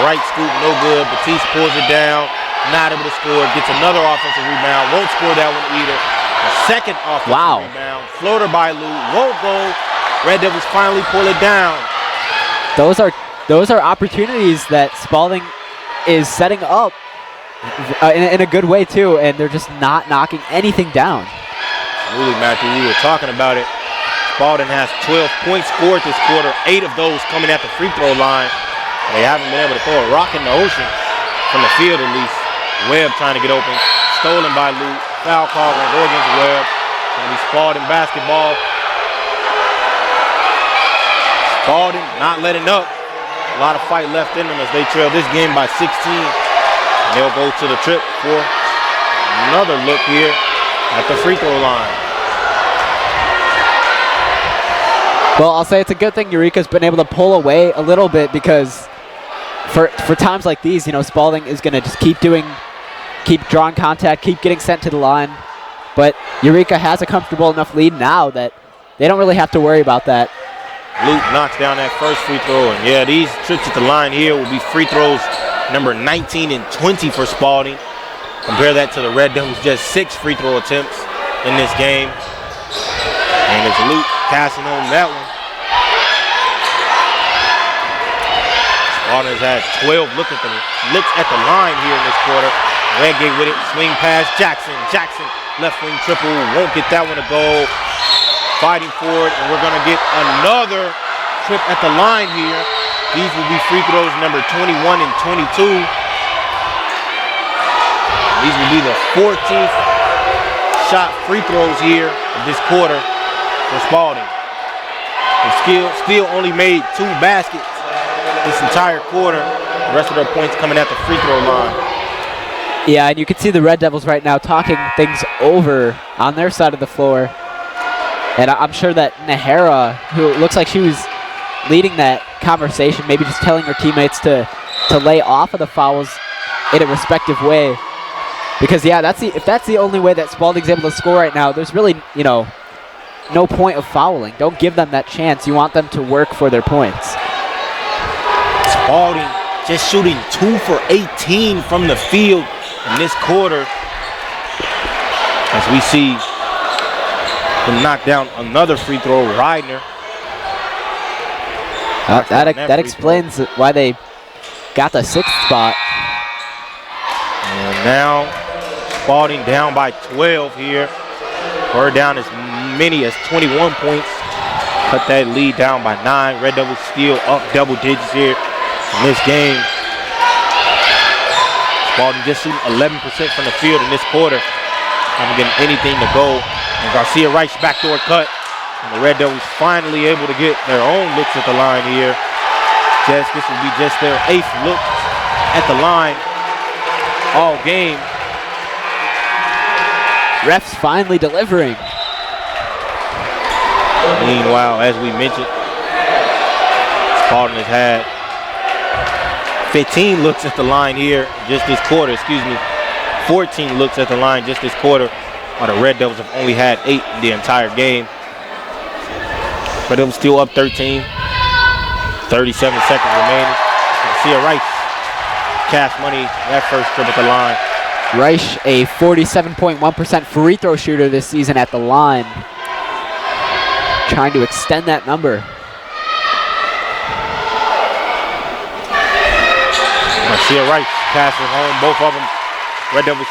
Right scoop, no good. Batiste pulls it down. Not able to score. Gets another offensive rebound. Won't score that one either. A second offensive rebound. Floater by Lou. Won't go. Red Devils finally pull it down. Those are opportunities that Spalding is setting up in a good way too, and they're just not knocking anything down. Absolutely, Matthew. We were talking about it. Spalding has 12 points scored this quarter, 8 of those coming at the free throw line. They haven't been able to throw a rock in the ocean from the field at least. Webb trying to get open. Stolen by Lou. Foul call going to go against Webb. Going to be Spalding basketball. Spalding not letting up. A lot of fight left in them as they trail this game by 16. And they'll go to the trip for another look here at the free throw line. Well, I'll say it's a good thing Eureka's been able to pull away a little bit, because for times like these, Spalding is going to just keep drawing contact, keep getting sent to the line. But Eureka has a comfortable enough lead now that they don't really have to worry about that. Luke knocks down that first free throw. And yeah, these trips at the line here will be free throws number 19 and 20 for Spalding. Compare that to the Red Devils' just 6 free throw attempts in this game. And it's Luke passing on that one. Spalding has had 12 looks at the line here in this quarter. Redgate with it, swing pass, Jackson. Jackson, left wing triple, won't get that one to go. Fighting for it, and we're gonna get another trip at the line here. These will be free throws number 21 and 22. These will be the 14th shot free throws here of this quarter for Spalding. They still only made 2 baskets this entire quarter. The rest of their points coming at the free throw line. Yeah, and you can see the Red Devils right now talking things over on their side of the floor. And I'm sure that Nahara, who looks like she was leading that conversation, maybe just telling her teammates to lay off of the fouls in a respective way. Because, yeah, if that's the only way that Spalding's able to score right now, there's really, no point of fouling. Don't give them that chance. You want them to work for their points. Spalding just shooting 2 for 18 from the field in this quarter. As we see to knock down another free throw, Reidner. That explains why they got the 6th spot. And now Spalding down by 12 here. We're down as many as 21 points. Cut that lead down by 9. Red Devils still up double digits here in this game. Spalding just shooting 11% from the field in this quarter. Haven't getting anything to go. And Garcia Rice backdoor cut. And the Red Devils finally able to get their own looks at the line here. This will be just their 8th look at the line all game. Refs finally delivering. Meanwhile, as we mentioned, Spalding has had 15 looks at the line here just this quarter, 14 looks at the line just this quarter, while the Red Devils have only had 8 in the entire game. Red Devils still up 13. 37 seconds remaining. Garcia Rice, cash money, that first trip at the line. Reich, a 47.1% free throw shooter this season at the line. Trying to extend that number. Garcia Rice passes home, both of them. Red Devils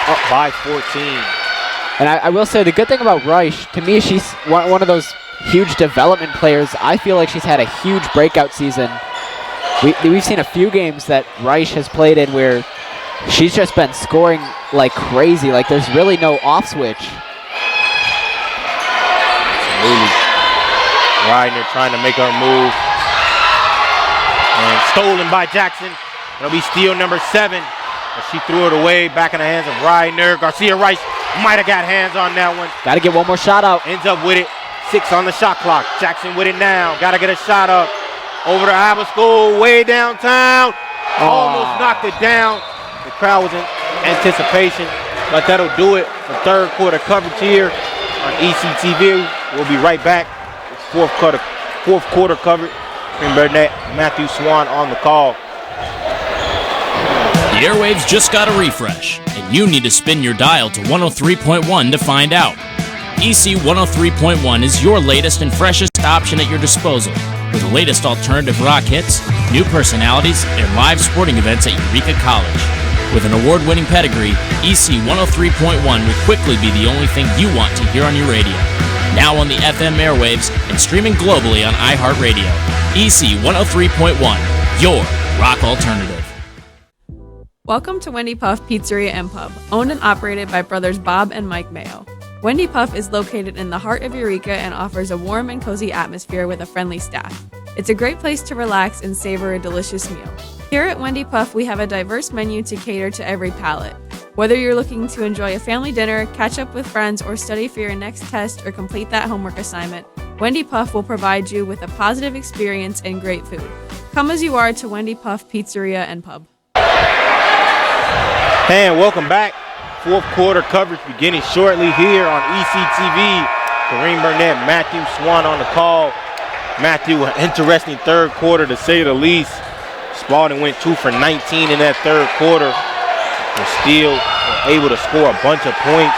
up by 14. And I will say the good thing about Reich, to me, she's one of those huge development players. I feel like she's had a huge breakout season. We've seen a few games that Reich has played in where she's just been scoring like crazy. Like there's really no off switch. Absolutely. Ryder trying to make her move. And stolen by Jackson. It'll be steal number 7. But she threw it away back in the hands of Ryder. Garcia Rice might have got hands on that one. Got to get one more shot out. Ends up with it. 6 on the shot clock. Jackson with it now. Got to get a shot up. Over to Abascal, way downtown. Almost knocked it down. The crowd was in anticipation, but that'll do it for third quarter coverage here on ECTV. We'll be right back with fourth quarter coverage. Green Burnett, Matthew Swan on the call. The airwaves just got a refresh, and you need to spin your dial to 103.1 to find out. EC 103.1 is your latest and freshest option at your disposal, with the latest alternative rock hits, new personalities, and live sporting events at Eureka College. With an award-winning pedigree, EC 103.1 will quickly be the only thing you want to hear on your radio. Now on the FM airwaves and streaming globally on iHeartRadio. EC 103.1, your rock alternative. Welcome to Wendy Puff Pizzeria and Pub, owned and operated by brothers Bob and Mike Mayo. Wendy Puff is located in the heart of Eureka and offers a warm and cozy atmosphere with a friendly staff. It's a great place to relax and savor a delicious meal. Here at Wendy Puff, we have a diverse menu to cater to every palate. Whether you're looking to enjoy a family dinner, catch up with friends, or study for your next test or complete that homework assignment, Wendy Puff will provide you with a positive experience and great food. Come as you are to Wendy Puff Pizzeria and Pub. And welcome back. Fourth quarter coverage beginning shortly here on ECTV. Kareem Burnett, Matthew Swan on the call. Matthew, an interesting third quarter to say the least. Spalding went 2 for 19 in that third quarter. They're still able to score a bunch of points.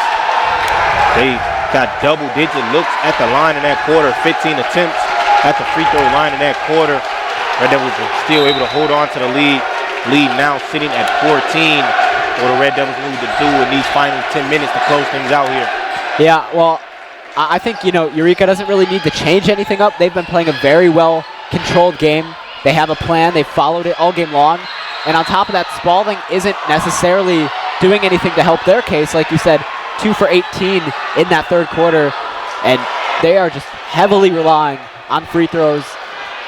They got double-digit looks at the line in that quarter, 15 attempts at the free throw line in that quarter. Red Devils were still able to hold on to the lead. Lead now sitting at 14. What the Red Devils need to do in these final 10 minutes to close things out here. Yeah, well, I think, Eureka doesn't really need to change anything up. They've been playing a very well-controlled game. They have a plan. They followed it all game long. And on top of that, Spalding isn't necessarily doing anything to help their case. Like you said, 2 for 18 in that third quarter. And they are just heavily relying on free throws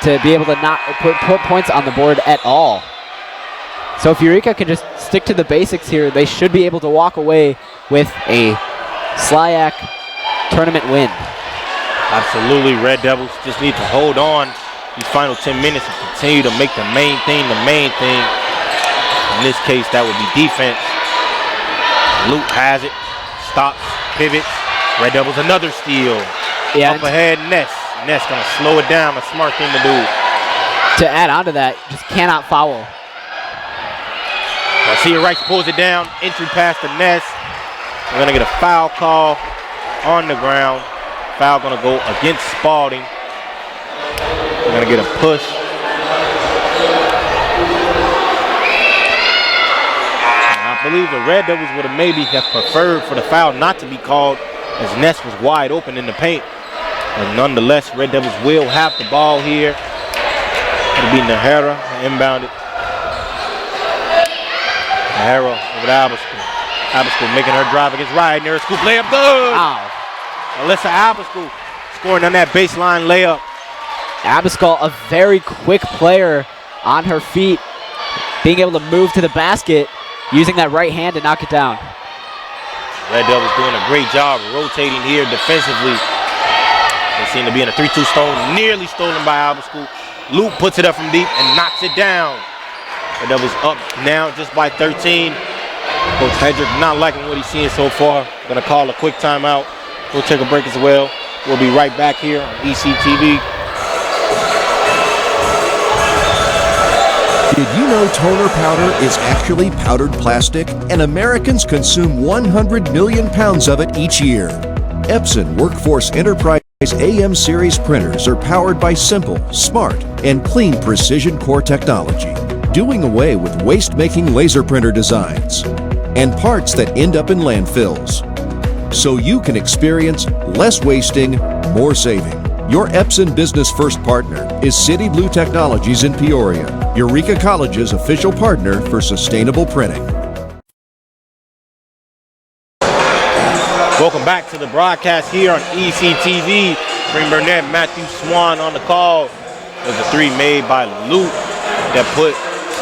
to be able to not put points on the board at all. So if Eureka can just stick to the basics here, they should be able to walk away with a SLIAC tournament win. Absolutely, Red Devils just need to hold on these final 10 minutes and continue to make the main thing the main thing. In this case, that would be defense. Luke has it, stops, pivots. Red Devils another steal. Yeah, up ahead, Ness. Ness gonna slow it down, a smart thing to do. To add on to that, just cannot foul. Garcia Rice pulls it down, entry pass to Ness. We're gonna get a foul call on the ground. Foul gonna go against Spalding. We're gonna get a push. I believe the Red Devils would have maybe have preferred for the foul not to be called, as Ness was wide open in the paint. But nonetheless, Red Devils will have the ball here. It'll be Nahara inbounded. Nahara over to Abascal. Abascal making her drive against Ryder. Scoop layup good. Wow. Alyssa Abascal scoring on that baseline layup. Abascal, a very quick player on her feet, being able to move to the basket, using that right hand to knock it down. Red Devils doing a great job rotating here defensively. They seem to be in a 3-2 stone, nearly stolen by Abascal. Luke puts it up from deep and knocks it down. Red Devils up now just by 13. Coach Hedrick not liking what he's seeing so far. Gonna call a quick timeout. We'll take a break as well. We'll be right back here on ECTV. Did you know toner powder is actually powdered plastic, and Americans consume 100 million pounds of it each year? Epson Workforce Enterprise AM series printers are powered by simple, smart, and clean precision core technology, doing away with waste-making laser printer designs and parts that end up in landfills. So you can experience less wasting, more saving. Your Epson Business First partner is City Blue Technologies in Peoria, Eureka College's official partner for sustainable printing. Welcome back to the broadcast here on ECTV. Green Burnett, Matthew Swan on the call. There's a three made by Luke that put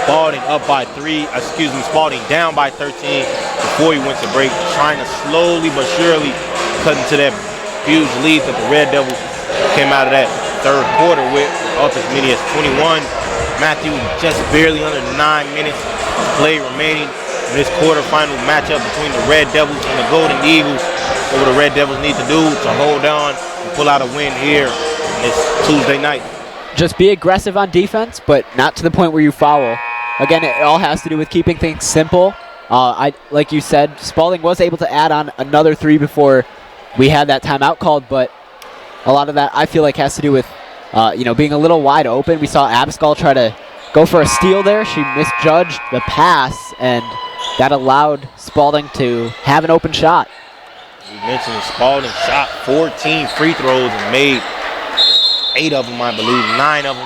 Spalding Spalding down by 13 before he went to break, trying to slowly but surely cut into that huge lead that the Red Devils came out of that third quarter with up as many as 21. Matthew just barely under 9 minutes of play remaining in this quarterfinal matchup between the Red Devils and the Golden Eagles. What the Red Devils need to do to hold on and pull out a win here this Tuesday night? Just be aggressive on defense, but not to the point where you foul. Again, it all has to do with keeping things simple. Like you said, Spalding was able to add on another three before we had that timeout called, but a lot of that I feel like has to do with being a little wide open. We saw Abascal try to go for a steal there. She misjudged the pass, and that allowed Spalding to have an open shot. We mentioned Spalding shot 14 free throws and made 8 of them, I believe, 9 of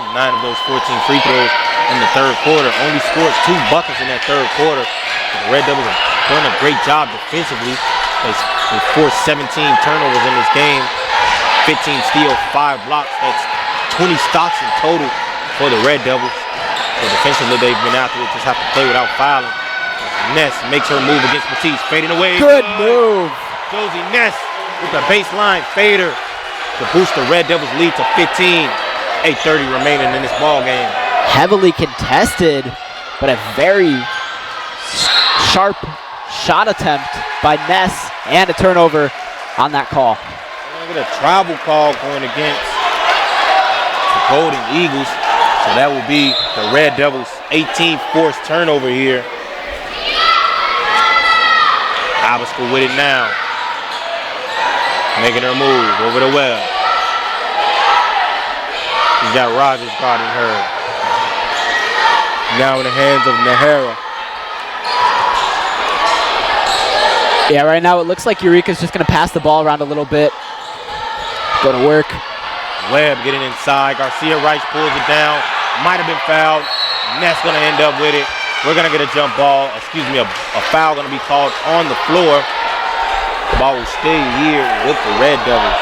those 14 free throws in the third quarter. Only scored 2 buckets in that third quarter. The Red Devils have done a great job defensively. They forced 17 turnovers in this game, 15 steals, 5 blocks. That's 20 stocks in total for the Red Devils. So defensively, they've been out there, just have to play without fouling. Ness makes her move against Matisse, fading away. Good move. Josie Ness with the baseline fader to boost the Red Devils lead to 15. 8:30 remaining in this ball game. Heavily contested, but a very sharp shot attempt by Ness and a turnover on that call. Look at a travel call going against the Golden Eagles. So that will be the Red Devils' 18th forced turnover here. Abascal with it now. Making her move over the well. She's got Rogers guarding her. Now in the hands of Nahara. Yeah, right now it looks like Eureka's just going to pass the ball around a little bit. Go to work. Webb getting inside. Garcia Rice pulls it down. Might have been fouled. Ness going to end up with it. We're going to get a jump ball. A foul going to be called on the floor. The ball will stay here with the Red Devils.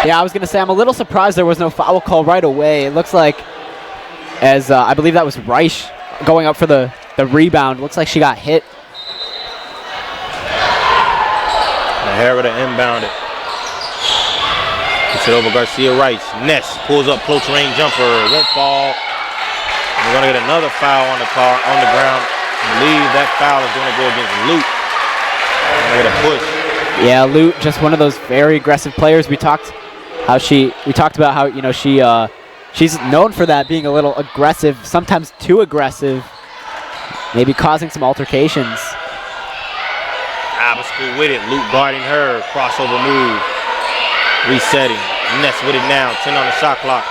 Yeah, I was going to say, I'm a little surprised there was no foul call right away. It looks like, as I believe that was Reich going up for the rebound. Looks like she got hit. Nahara to inbound it. Puts it over Garcia Rice. Ness pulls up close range jumper. Won't fall. We're going to get another foul on the ground. I believe that foul is going to go against Luke. We're going to push. Yeah, Lute, just one of those very aggressive players. We talked about how she's known for that, being a little aggressive, sometimes too aggressive, maybe causing some altercations. Abascal with it. Lute guarding her. Crossover move. Resetting. Ness with it now. 10 on the shot clock.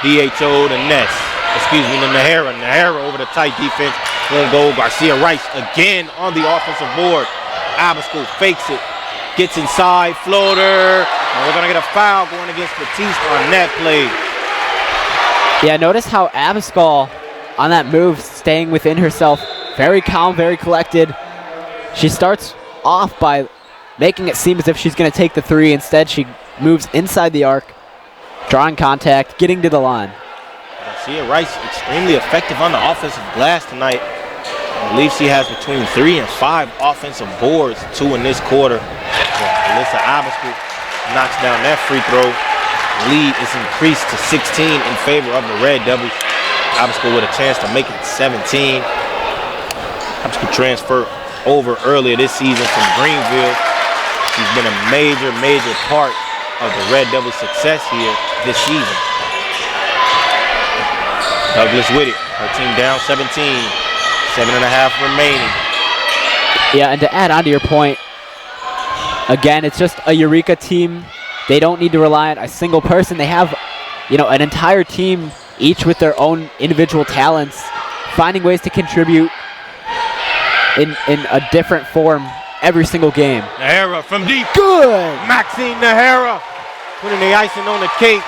DHO to Ness. To Nahara. Nahara over the tight defense. Won't go. Garcia Rice again on the offensive board. Abascal fakes it. Gets inside. Floater. And we're going to get a foul going against Batiste on that play. Yeah, notice how Abascal on that move, staying within herself. Very calm, very collected. She starts off by making it seem as if she's going to take the three. Instead, she moves inside the arc, drawing contact, getting to the line. Garcia Rice extremely effective on the offensive glass tonight. I believe she has between 3 and 5 offensive boards, 2 in this quarter. Alyssa Abascal knocks down that free throw. Lead is increased to 16 in favor of the Red Devils. Obstacle with a chance to make it 17. Obstacle transferred over earlier this season from Greenville. She's been a major part of the Red Devils' success here this season. Douglas with it. Her team down 17. 7.5 remaining. Yeah, and to add on to your point, again, it's just a Eureka team. They don't need to rely on a single person. They have, an entire team, each with their own individual talents, finding ways to contribute in a different form every single game. Nahara from deep. Good! Maxine Nahara putting the icing on the cake.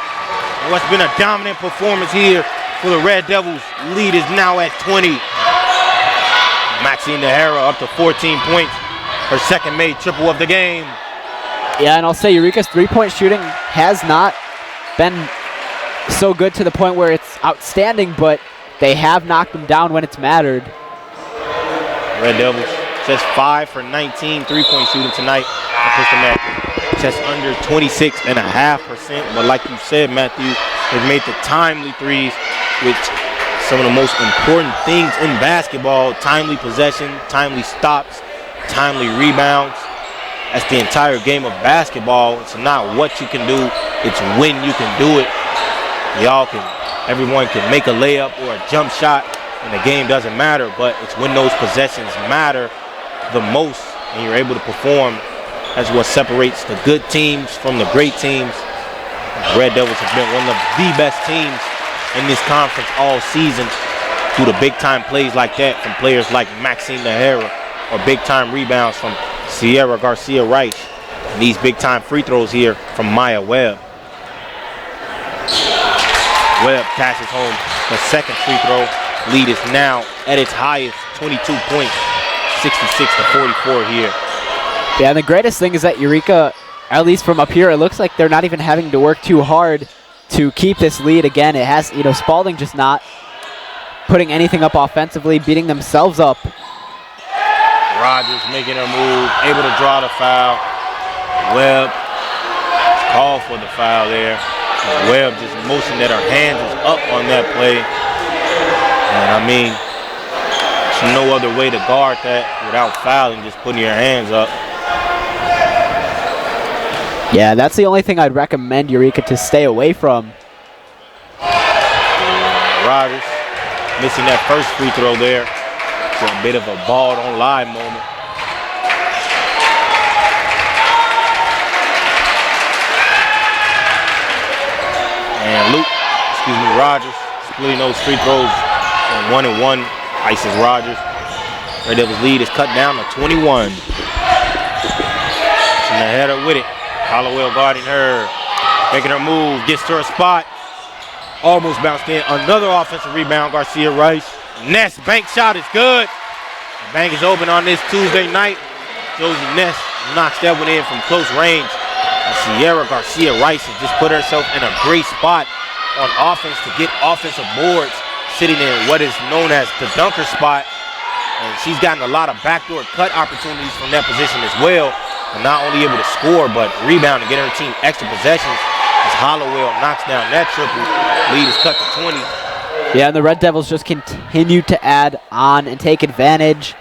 And what's been a dominant performance here for the Red Devils. Lead is now at 20. Maxine Nahara up to 14 points. Her second made triple of the game. Yeah, and I'll say Eureka's three-point shooting has not been so good to the point where it's outstanding, but they have knocked them down when it's mattered. Red Devils just 5 for 19 three-point shooting tonight. That puts them at just under 26.5%. But like you said, Matthew, they've made the timely threes, which some of the most important things in basketball: timely possession, timely stops, timely rebounds. That's the entire game of basketball. It's not what you can do, it's when you can do it. Everyone can make a layup or a jump shot, and the game doesn't matter, but it's when those possessions matter the most and you're able to perform. That's what separates the good teams from the great teams. The Red Devils have been one of the best teams in this conference all season through the big-time plays like that from players like Maxine Nahara, or big-time rebounds from Sierra Garcia-Rice, and these big-time free throws here from Maya Webb. Webb passes home the second free throw. Lead is now at its highest, 22 points, 66-44 here. Yeah, and the greatest thing is that Eureka, at least from up here, it looks like they're not even having to work too hard to keep this lead. Again, it has, Spalding just not putting anything up offensively, beating themselves up. Rogers making her move, able to draw the foul. Webb called for the foul there. Webb just motioned that her hands is up on that play. And there's no other way to guard that without fouling, just putting your hands up. Yeah, that's the only thing I'd recommend Eureka to stay away from. Rogers missing that first free throw there. It's a bit of a ball don't lie moment. And Rogers splitting those free throws on 1-and-1. Ices Rogers. Red Devils lead is cut down to 21. Nahara with it. Hollowell guarding her, making her move, gets to her spot. Almost bounced in. Another offensive rebound, Garcia Rice. Ness bank shot is good. The bank is open on this Tuesday night. Josie Ness knocks that one in from close range. And Sierra Garcia Rice has just put herself in a great spot on offense to get offensive boards, sitting in what is known as the dunker spot. And she's gotten a lot of backdoor cut opportunities from that position as well. And not only able to score, but rebound and get her team extra possessions as Hollowell knocks down that triple. Lead is cut to 20. Yeah, and the Red Devils just continue to add on and take advantage.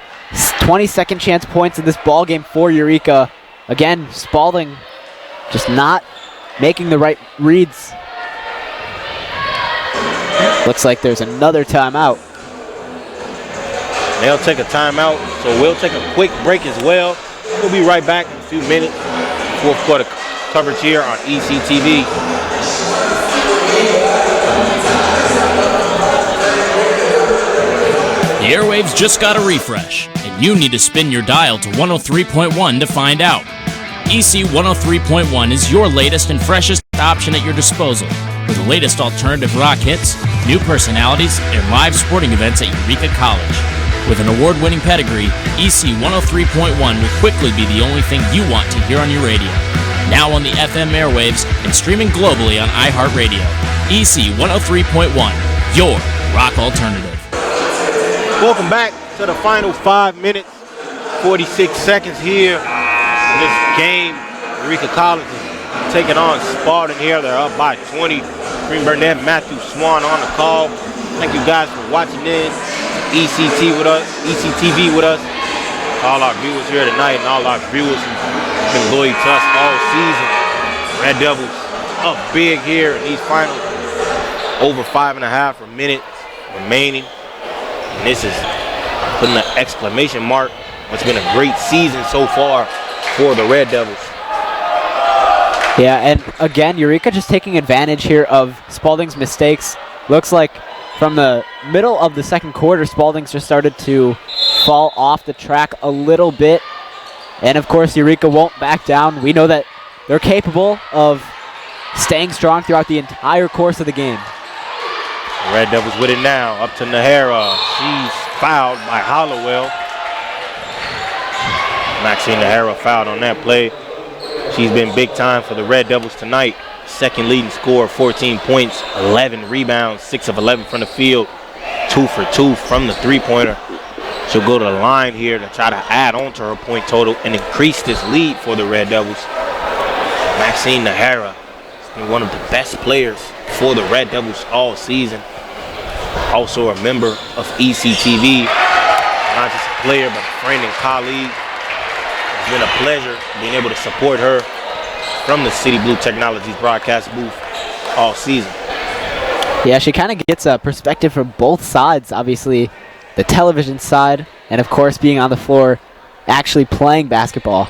20-second chance points in this ball game for Eureka. Again, Spalding just not making the right reads. Looks like there's another timeout. They'll take a timeout, so we'll take a quick break as well. We'll be right back in a few minutes. Fourth quarter coverage here on ECTV. The airwaves just got a refresh, and you need to spin your dial to 103.1 to find out. EC 103.1 is your latest and freshest option at your disposal, with the latest alternative rock hits, new personalities, and live sporting events at Eureka College. With an award-winning pedigree, EC 103.1 will quickly be the only thing you want to hear on your radio. Now on the FM airwaves and streaming globally on iHeartRadio. EC 103.1, your rock alternative. Welcome back to the final 5 minutes, 46 seconds here in this game. Eureka College is taking on Spalding here. They're up by 20. Green Burnett, Matthew Swan on the call. Thank you guys for watching in ECTV with us. All our viewers here tonight and all our viewers who've been loyal to us all season. Red Devils up big here in these finals. Over 5.5 minutes remaining. And this is putting an exclamation mark. It's been a great season so far for the Red Devils. Yeah, and again, Eureka just taking advantage here of Spalding's mistakes. Looks like from the middle of the second quarter, Spalding's just started to fall off the track a little bit. And of course, Eureka won't back down. We know that they're capable of staying strong throughout the entire course of the game. The Red Devils with it now, up to Nahara. She's fouled by Hollowell. Maxine Nahara fouled on that play. She's been big time for the Red Devils tonight. Second leading scorer, 14 points, 11 rebounds, 6 of 11 from the field, 2 for 2 from the three-pointer. She'll go to the line here to try to add on to her point total and increase this lead for the Red Devils. Maxine Nahara has been one of the best players for the Red Devils all season. Also a member of ECTV, not just a player, but a friend and colleague. It's been a pleasure being able to support her from the City Blue Technologies broadcast booth all season. Yeah, she kind of gets a perspective from both sides. Obviously, the television side, and of course, being on the floor, actually playing basketball.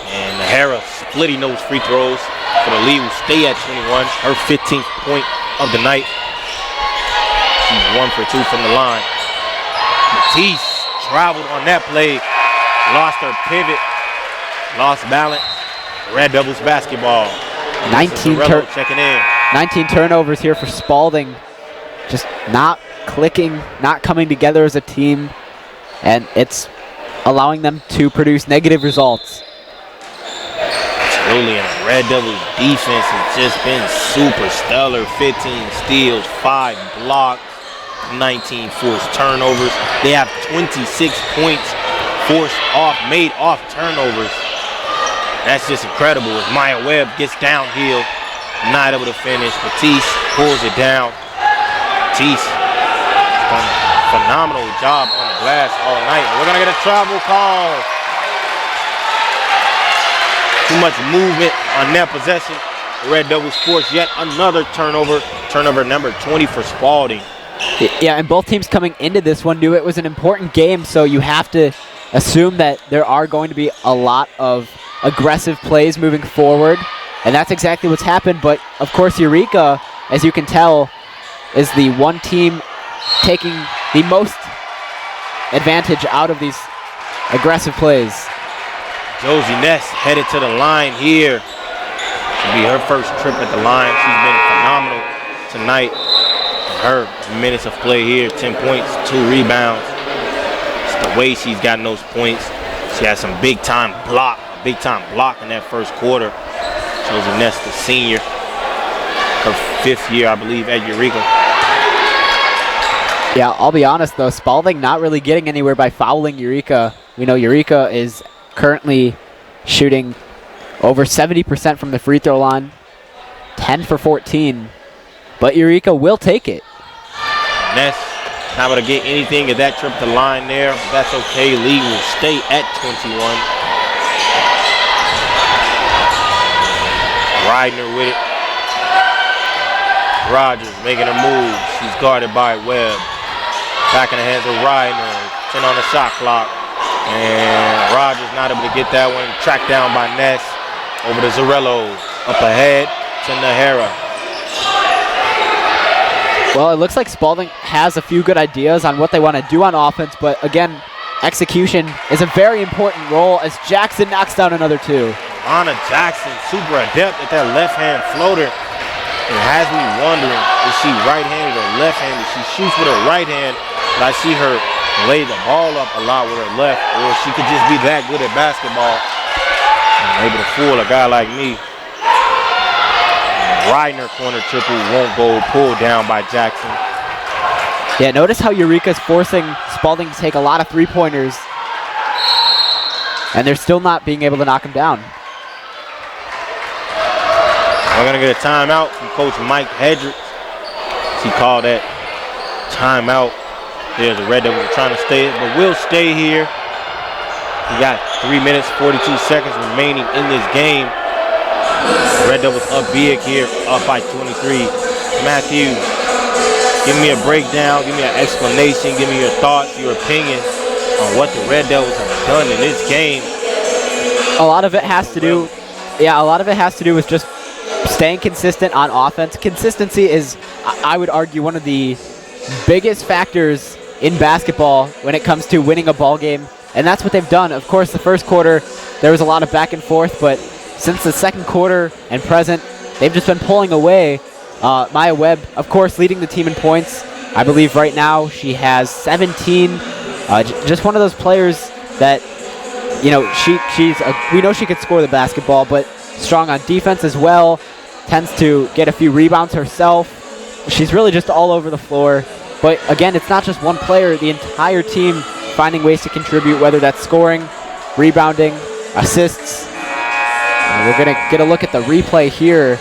And Nahara splitting those free throws for the lead will stay at 21. Her 15th point of the night. She's 1 for 2 from the line. Matisse traveled on that play, lost her pivot, lost balance. Red Devils basketball. 19 turnovers here for Spalding. Just not clicking, not coming together as a team, and it's allowing them to produce negative results. Absolutely, and the Red Devils defense has just been super stellar. 15 steals, 5 blocks, 19 forced turnovers. They have 26 points made off turnovers. That's just incredible. As Maya Webb gets downhill, not able to finish. Matisse pulls it down. Matisse done a phenomenal job on the glass all night. We're going to get a travel call. Too much movement on that possession. The Red Devils force yet another turnover. Turnover number 20 for Spalding. Yeah, and both teams coming into this one knew it was an important game, so you have to assume that there are going to be a lot of aggressive plays moving forward, and that's exactly what's happened. But of course, Eureka, as you can tell, is the one team taking the most advantage out of these aggressive plays. Josie Ness headed to the line here. It'll be her first trip at the line. She's been phenomenal tonight. Her minutes of play here, 10 points, 2 rebounds. It's the way she's gotten those points. She has some big time block in that first quarter. Josie Ness, the senior, her 5th year, I believe, at Eureka. Yeah, I'll be honest though, Spalding not really getting anywhere by fouling Eureka. We know Eureka is currently shooting over 70% from the free throw line, 10 for 14, but Eureka will take it. Ness not able to get anything at that trip to the line there, but that's okay. Lee will stay at 21. Riding her with it. Rogers making her move. She's guarded by Webb. Back in the hands of Ridner. 10 on the shot clock. And Rogers not able to get that one. Tracked down by Ness. Over to Zarello. Up ahead to Nahara. Well, it looks like Spalding has a few good ideas on what they want to do on offense, but again, execution is a very important role as Jackson knocks down another 2. Anna Jackson, super adept at that left-hand floater. It has me wondering, is she right-handed or left-handed? She shoots with her right hand, but I see her lay the ball up a lot with her left, or she could just be that good at basketball and able to fool a guy like me. Riding her corner triple won't go, pulled down by Jackson. Yeah, notice how Eureka's forcing Spalding to take a lot of three-pointers, and they're still not being able to knock him down. We're going to get a timeout from Coach Mike Hedrick. He called that timeout. There's the Red Devils are trying to stay, but we'll stay here. We got 3 minutes, 42 seconds remaining in this game. Red Devils up big here, up by 23. Matthew, give me a breakdown, give me an explanation, give me your thoughts, your opinion on what the Red Devils have done in this game. A lot of it has to do, with just staying consistent on offense. Consistency is, I would argue, one of the biggest factors in basketball when it comes to winning a ball game, and that's what they've done. Of course, the first quarter, there was a lot of back and forth, but since the second quarter and present, they've just been pulling away. Maya Webb, of course, leading the team in points. I believe right now she has 17. Just one of those players that, you know, we know she could score the basketball, but strong on defense as well. Tends to get a few rebounds herself. She's really just all over the floor. But again, it's not just one player. The entire team finding ways to contribute, whether that's scoring, rebounding, assists. And we're going to get a look at the replay here.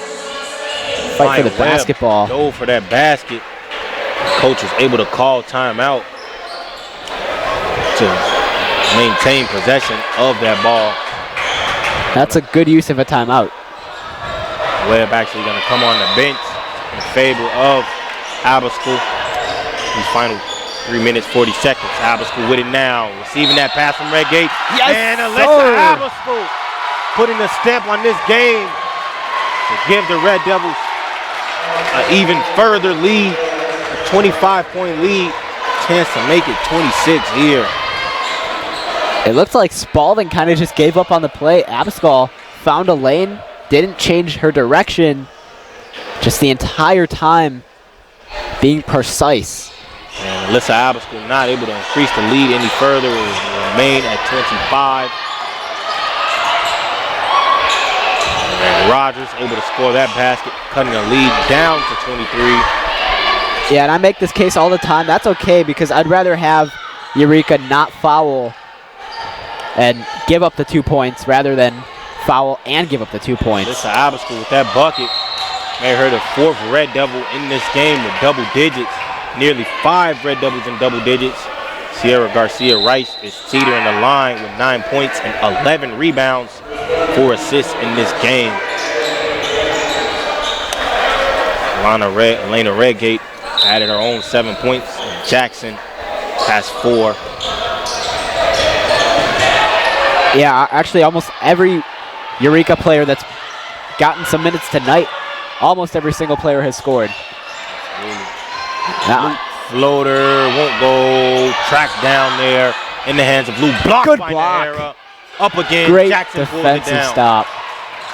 Fight for the basketball. Go for that basket. Coach was able to call timeout to maintain possession of that ball. That's a good use of a timeout. Webb actually going to come on the bench in favor of Abascal. These final 3 minutes, 40 seconds. Abascal with it now. Receiving that pass from Redgate. Yes, and Alyssa Abascal putting a stamp on this game to give the Red Devils an even further lead, a 25-point lead. Chance to make it 26 here. It looks like Spalding kind of just gave up on the play. Abascal found a lane, didn't change her direction, just the entire time being precise. And Alyssa Abascal not able to increase the lead any further. It will remain at 25. And Rogers able to score that basket, cutting the lead down to 23. Yeah, and I make this case all the time. That's okay, because I'd rather have Eureka not foul and give up the 2 points rather than foul and give up the 2 points. Alyssa Abascal with that bucket made her the fourth Red Devil in this game with double digits. Nearly 5 Red Devils in double digits. Sierra Garcia-Rice is teetering the line with 9 points and 11 rebounds, 4 assists in this game. Elena Redgate added her own 7 points. And Jackson has 4. Yeah, actually almost every Eureka player that's gotten some minutes tonight, almost every single player has scored. Floater won't go. Track down there in the hands of Lou. Blocked Good by block. Nahara. Up again. Great Jackson pulls it defensive down. stop.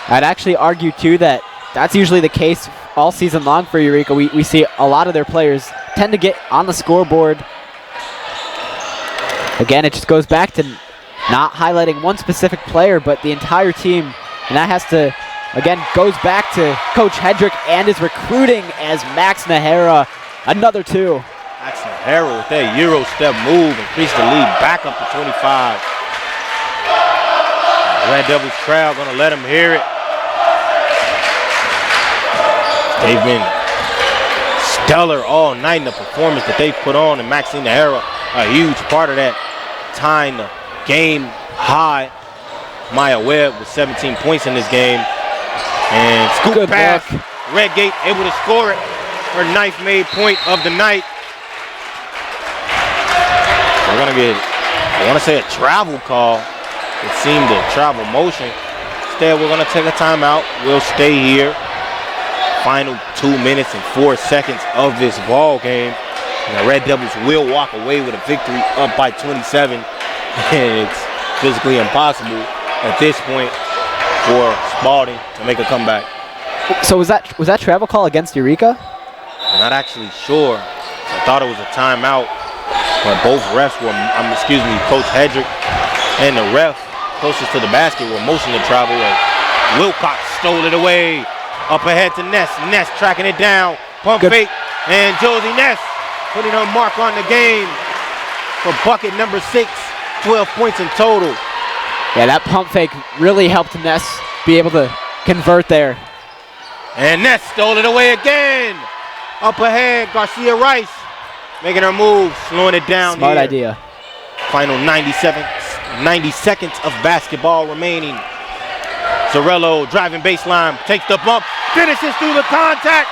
I'd actually argue too that that's usually the case all season long for Eureka. We see a lot of their players tend to get on the scoreboard. Again, it just goes back to not highlighting one specific player, but the entire team. And that has to, again, goes back to Coach Hedrick and his recruiting as Max Nahara, another 2. Max Nahara with that Euro step move increased the lead back up to 25. The Red Devils crowd gonna let them hear it. They've been stellar all night in the performance that they put on, and Maxine Nahara, a huge part of that, tying the game high. Maya Webb with 17 points in this game. And scoop Good pass. block. Redgate able to score it. Her 9th made point of the night. We're gonna get, I wanna say a travel call. It seemed a travel motion. Instead, we're gonna take a timeout. We'll stay here. Final 2 minutes and 4 seconds of this ball game. And the Red Devils will walk away with a victory up by 27. And it's physically impossible at this point for Spalding to make a comeback. So was that travel call against Eureka? I'm not actually sure. I thought it was a timeout, but both refs were, Coach Hedrick and the ref closest to the basket were motioning to travel. Wilcox stole it away. Up ahead to Ness. Ness tracking it down. Pump fake. And Josie Ness putting her mark on the game for bucket number 6. 12 points in total. Yeah, that pump fake really helped Ness be able to convert there. And Ness stole it away again. Up ahead, Garcia-Rice. making her move, slowing it down. Smart here. idea. Final 90 seconds of basketball remaining. Zarello driving baseline, takes the bump, finishes through the contact.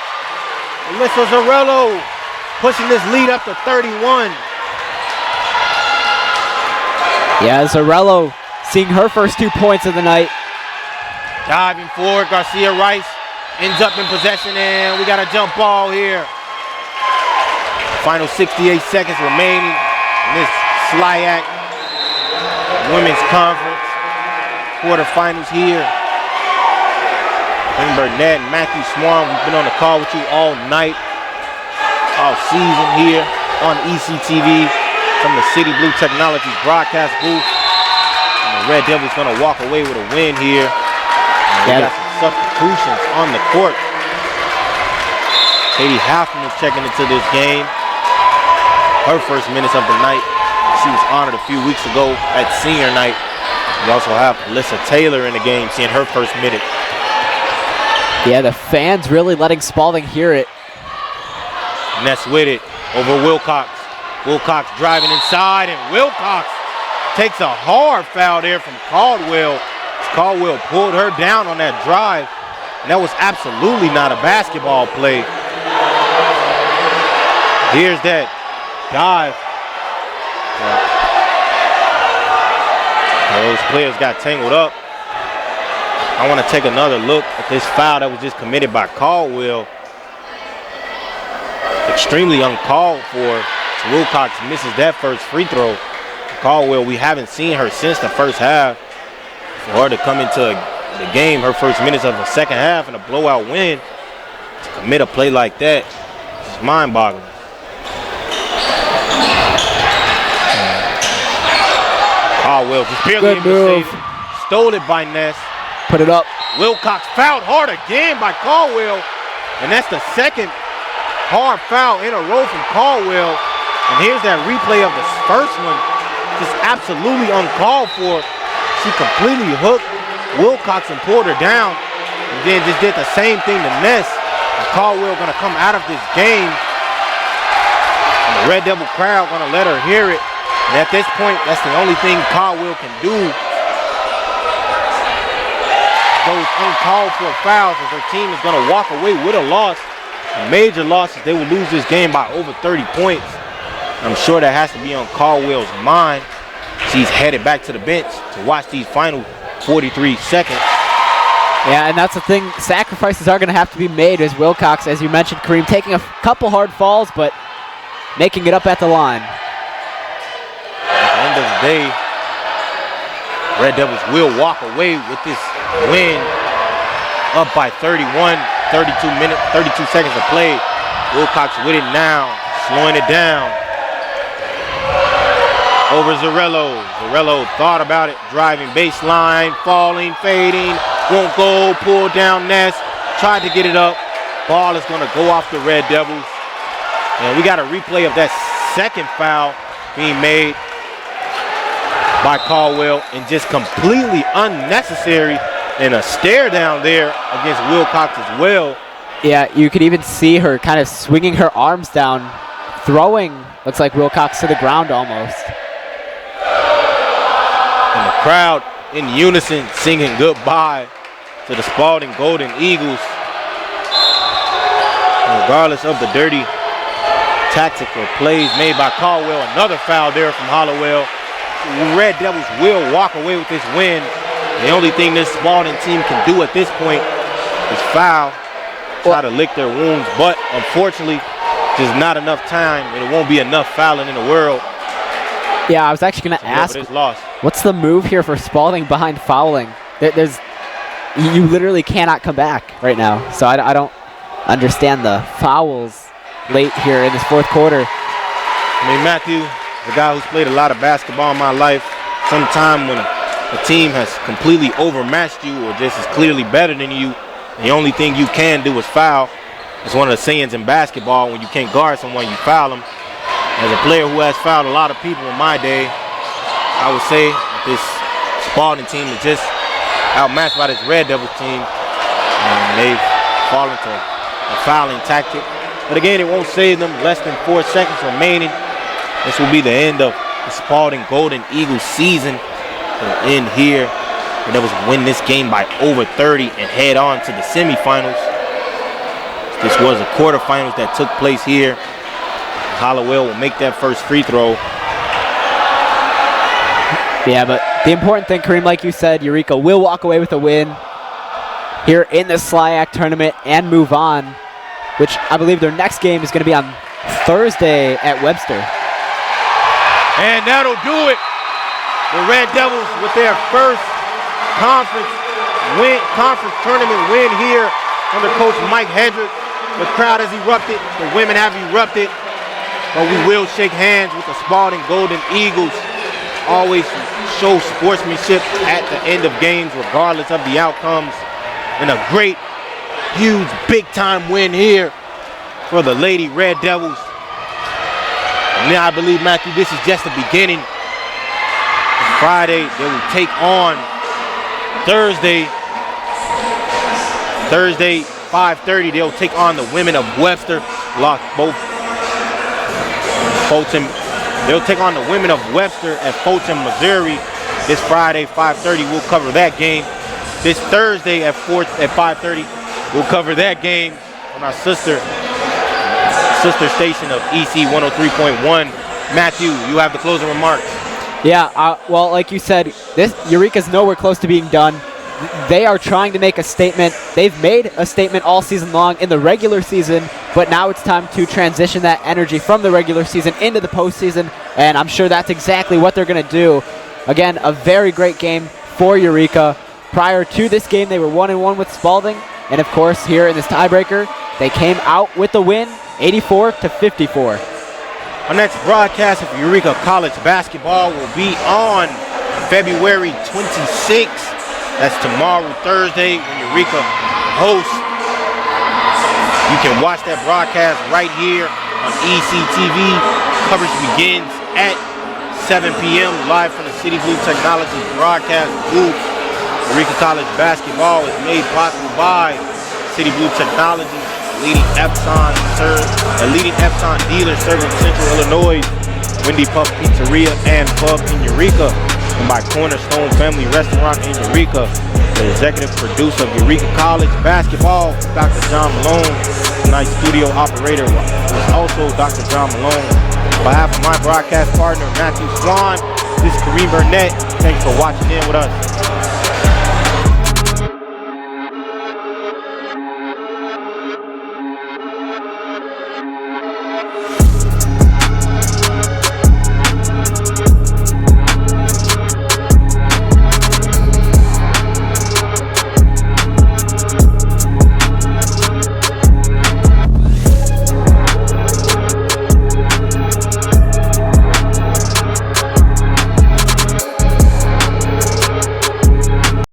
Alyssa Zarello pushing this lead up to 31. Yeah, Zarello seeing her first 2 points of the night. Diving forward, Garcia Rice ends up in possession, and we got a jump ball here. Final 68 seconds remaining in this SLIAC Women's Conference quarterfinals here. Quinn Burnett and Matthew Swan, we've been on the call with you all night, all season here on ECTV from the City Blue Technologies broadcast booth. And the Red Devils gonna walk away with a win here. And we got some substitutions on the court. Katie Halfman is checking into this game. Her first minutes of the night. She was honored a few weeks ago at senior night. We also have Alyssa Taylor in the game, seeing her first minute. Yeah, the fans really letting Spalding hear it. Ness with it over Wilcox. Wilcox driving inside, and Wilcox takes a hard foul there from Caldwell. Caldwell pulled her down on that drive, and that was absolutely not a basketball play. Here's that dive. Those players got tangled up. I want to take another look at this foul that was just committed by Caldwell. Extremely uncalled for. Wilcox misses that first free throw. Caldwell, we haven't seen her since the first half. For her to come into the game, her first minutes of the second half, and a blowout win, to commit a play like that, it's mind-boggling. Caldwell just barely able to save it. Stole it by Ness. Put it up. Wilcox fouled hard again by Caldwell, and that's the second hard foul in a row from Caldwell. And here's that replay of the first one, just absolutely uncalled for. She completely hooked Wilcox and pulled her down, and then just did the same thing to Ness. And Caldwell gonna come out of this game, and the Red Devil crowd gonna let her hear it. And at this point, that's the only thing Caldwell can do. Those uncalled for fouls, as her team is gonna walk away with a loss. A major loss is they will lose this game by over 30 points. I'm sure that has to be on Caldwell's mind. She's headed back to the bench to watch these final 43 seconds. Yeah, and that's the thing. Sacrifices are going to have to be made as Wilcox, as you mentioned, Kareem, taking a couple hard falls, but making it up at the line. At the end of the day, Red Devils will walk away with this win, up by 31, 32 seconds to play. Wilcox with it now, slowing it down. Over Zarello. Zarello thought about it, driving baseline, falling, fading, won't go, pull down Ness, tried to get it up. Ball is gonna go off the Red Devils. And we got a replay of that second foul being made by Caldwell, and just completely unnecessary, and a stare down there against Wilcox as well. Yeah, you could even see her kind of swinging her arms down, throwing, looks like Wilcox to the ground almost. And the crowd in unison singing goodbye to the Spalding Golden Eagles. And regardless of the dirty tactical plays made by Caldwell, another foul there from Hollowell. Red Devils will walk away with this win. The only thing this Spalding team can do at this point is foul, try to lick their wounds, but unfortunately, there's not enough time, and it won't be enough fouling in the world. Yeah, I was actually going to ask, what's the move here for Spalding behind fouling? You literally cannot come back right now, so I don't understand the fouls late here in this fourth quarter. I mean, Matthew, the guy who's played a lot of basketball in my life, sometime when a team has completely overmatched you or just is clearly better than you, the only thing you can do is foul. It's one of the sayings in basketball: when you can't guard someone, you foul them. As a player who has fouled a lot of people in my day, I would say that this Spalding team is just outmatched by this Red Devils team, and they've fallen to a fouling tactic. But again, it won't save them. Less than 4 seconds remaining. This will be the end of the Spalding Golden Eagles season. It'll end here. The Devils win this game by over 30 and head on to the semifinals. This was a quarterfinals that took place here. Hollowell will make that first free throw. Yeah, but the important thing, Kareem, like you said, Eureka will walk away with a win here in the SLIAC tournament and move on, which I believe their next game is going to be on Thursday at Webster. And that'll do it. The Red Devils with their first conference tournament win here under Coach Mike Hedrick. The crowd has erupted. The women have erupted. But we will shake hands with the Spalding Golden Eagles. Always show sportsmanship at the end of games, regardless of the outcomes. And a great, huge, big-time win here for the Lady Red Devils. And now I believe, Matthew, this is just the beginning. Friday, they will take on Thursday, 5:30, they'll take on the women of Webster. They'll take on the women of Webster at Fulton, Missouri. This Friday, 5:30, we'll cover that game. This Thursday at 5:30, we'll cover that game on our sister station of EC 103.1. Matthew, you have the closing remarks. Yeah, well, like you said, Eureka's nowhere close to being done. They are trying to make a statement. They've made a statement all season long in the regular season, but now it's time to transition that energy from the regular season into the postseason, and I'm sure that's exactly what they're going to do. Again, a very great game for Eureka. Prior to this game, they were 1-1 with Spalding, and of course, here in this tiebreaker, they came out with the win, 84-54. Our next broadcast of Eureka College basketball will be on February 26th. That's tomorrow, Thursday, when Eureka hosts. You can watch that broadcast right here on ECTV. Coverage begins at 7 p.m. live from the City Blue Technologies broadcast booth. Eureka College basketball is made possible by City Blue Technologies, leading Epson dealer serving Central Illinois, Wendy Puff Pizzeria and Pub in Eureka, and by Cornerstone Family Restaurant in Eureka. The executive producer of Eureka College basketball, Dr. John Malone. Tonight's studio operator was also Dr. John Malone. On behalf of my broadcast partner, Matthew Swan, this is Kareem Burnett. Thanks for watching in with us.